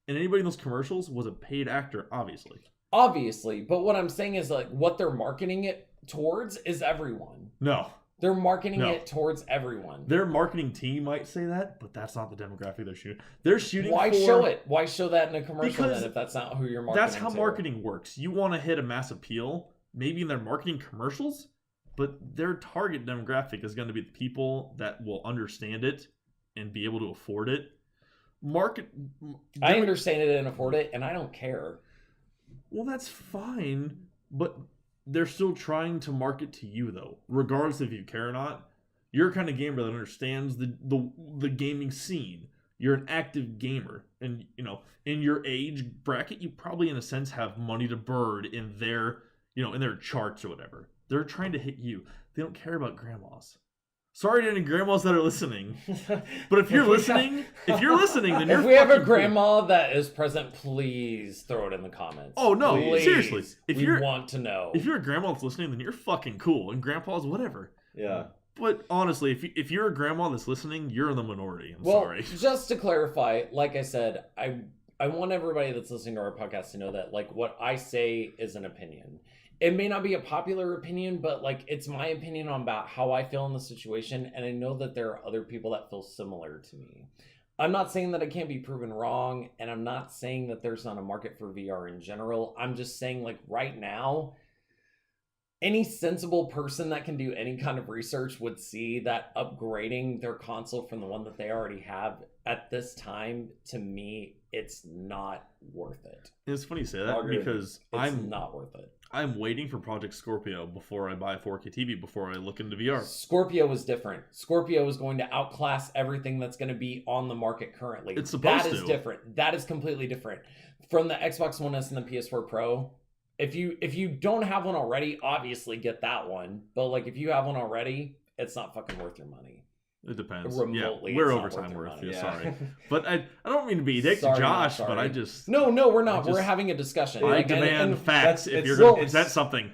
And anybody in those commercials was a paid actor, obviously. Obviously, but what I'm saying is like what they're marketing it towards is everyone. No. They're marketing No. it towards everyone. Their marketing team might say that, but that's not the demographic they're shooting. They're shooting Why for... show it? Why show that in a commercial Because then if that's not who you're marketing That's how to? marketing works. You want to hit a mass appeal, maybe in their marketing commercials, but their target demographic is going to be the people that will understand it and be able to afford it. I understand it and afford it, and I don't care. Well, that's fine, but they're still trying to market to you, though, regardless if you care or not. You're a kind of gamer that understands the gaming scene. You're an active gamer, and in your age bracket, you probably, in a sense, have money to burn in their charts or whatever. They're trying to hit you. They don't care about grandmas. Sorry to any grandmas that are listening, but if you're listening, then you're. If we have a fucking grandma that is present, please throw it in the comments. Oh, no, Please. seriously. We want to know. If you're a grandma that's listening, then you're fucking cool, and grandpa's whatever. Yeah. But honestly, if you're a grandma that's listening, you're in the minority. I'm Well, sorry. just to clarify, like I said, I want everybody that's listening to our podcast to know that like what I say is an opinion. it may not be a popular opinion, but like it's my opinion on about how I feel in the situation, and I know that there are other people that feel similar to me. I'm not saying that I can't be proven wrong, and I'm not saying that there's not a market for VR in general. I'm just saying, like, right now, any sensible person that can do any kind of research would see that upgrading their console from the one that they already have at this time, to me, it's not worth it. It's funny you say that Agreed. because It's not worth it. I'm waiting for Project Scorpio before I buy a 4K TV, before I look into VR. Scorpio is different. Scorpio is going to outclass everything that's going to be on the market currently. It's supposed That is to. different. That is completely different. From the Xbox One S and the PS4 Pro, if you don't have one already, obviously get that one. But like if you have one already, it's not fucking worth your money. It depends. Remotely, yeah, we're it's not overtime worth worth. your Yeah, money. sorry, but I don't mean to be a dick to Sorry, not Josh, but sorry. I just No, we're not. I just- We're having a discussion. I Like, demand and facts. If it's- you're well, going to present something,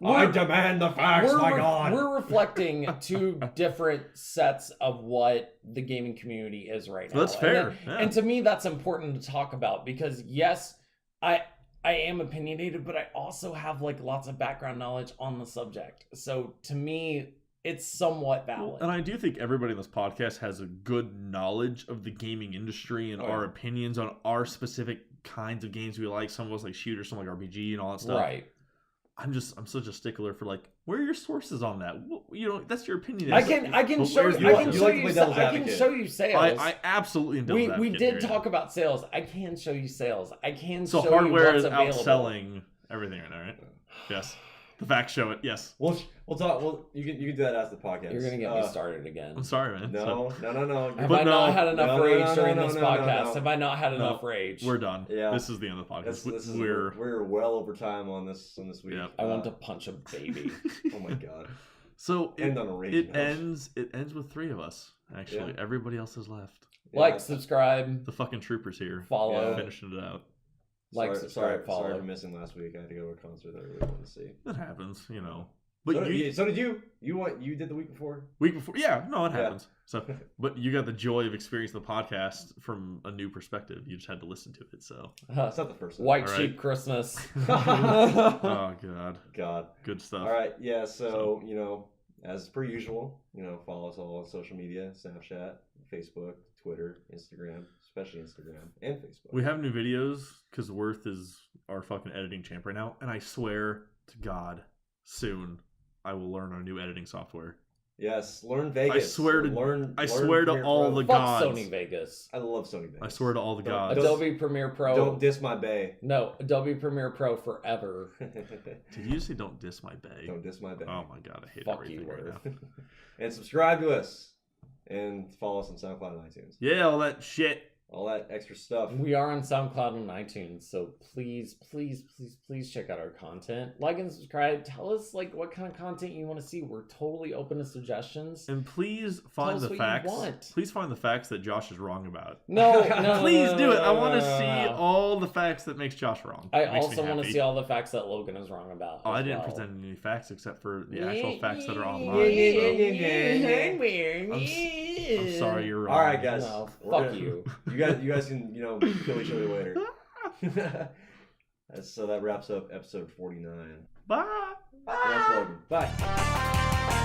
I demand the facts, my God. We're reflecting two different sets of what the gaming community is right now. That's fair. Yeah. And to me, that's important to talk about because yes, I am opinionated, but I also have like lots of background knowledge on the subject. So to me, it's somewhat valid. and I do think everybody in this podcast has a good knowledge of the gaming industry and Oh, our yeah. opinions on our specific kinds of games we like. Some of us like shooters, some like RPG and all that stuff. Right. I'm such a stickler for like, where are your sources on that? You know, that's your opinion. I can But show where's you. yours? I can You show like to you. play devil's I can advocate. show you sales. I absolutely am. we devil's advocate did here, talk yeah. about sales. I can show you sales. I can So show hardware you is what's available. outselling everything right now, right? Yes. The facts show it. Yes. We'll talk. Well, you can do that after the podcast. You're gonna get me started again. I'm sorry, man. No. Have But I no. not had enough No, rage no, during no, this no, no, podcast? no. Have I not had No. enough rage? We're done. Yeah. This is the end of the podcast. We're well over time on this week. Yeah. I want to punch a baby. Oh my God. So End on a rage it note. ends with 3 of us. Actually, Yeah. everybody else is left. Like, Yeah. subscribe, The fucking troopers here. follow. Yeah. Finishing it out. Like, sorry, subscribe, follow. Sorry for missing last week. I had to go to a concert that I really wanted to see. It happens, you know. But So, you so did you. You did the week before. week before, yeah, no, it Yeah. happens. So, but you got the joy of experiencing the podcast from a new perspective. You just had to listen to it. So, It's not the first time. White All right. sheep Christmas. oh god, God. good stuff. All right. Yeah. So as per usual, follow us all on social media: Snapchat, Facebook, Twitter, Instagram, especially Instagram and Facebook. We have new videos because Worth is our fucking editing champ right now, and I swear to God, soon I will learn our new editing software. Yes, learn Vegas. swear to- learn. I learn swear to Premiere all Pro. the Fuck gods. Sony Vegas. I love Sony Vegas. I swear to all the Don't- gods. Adobe Premiere Pro. Don't diss my bay. No, Adobe Premiere Pro forever. Did you say don't diss my bay? Don't diss my bay. Oh my god, I hate Fuck everything you, right Worth. now. And subscribe to us. And follow us on SoundCloud and iTunes. Yeah, all that shit. All that extra stuff. We are on SoundCloud and iTunes, so please check out our content. Like and subscribe. Tell us like what kind of content you want to see. We're totally open to suggestions. And please find us the what you facts. want. Please find the facts that Josh is wrong about. No, Please no, do it. I no, want to no, see no. all the facts that makes Josh wrong. I Makes me also want to happy. see all the facts that Logan is wrong about. Oh, as I didn't well. present any facts except for the actual facts that are Yeah, online. I'm sorry, you're wrong. All right, guys. No, We're fuck gonna- you. You guys can kill each other later. So that wraps up episode 49. Bye. That's Logan. Bye.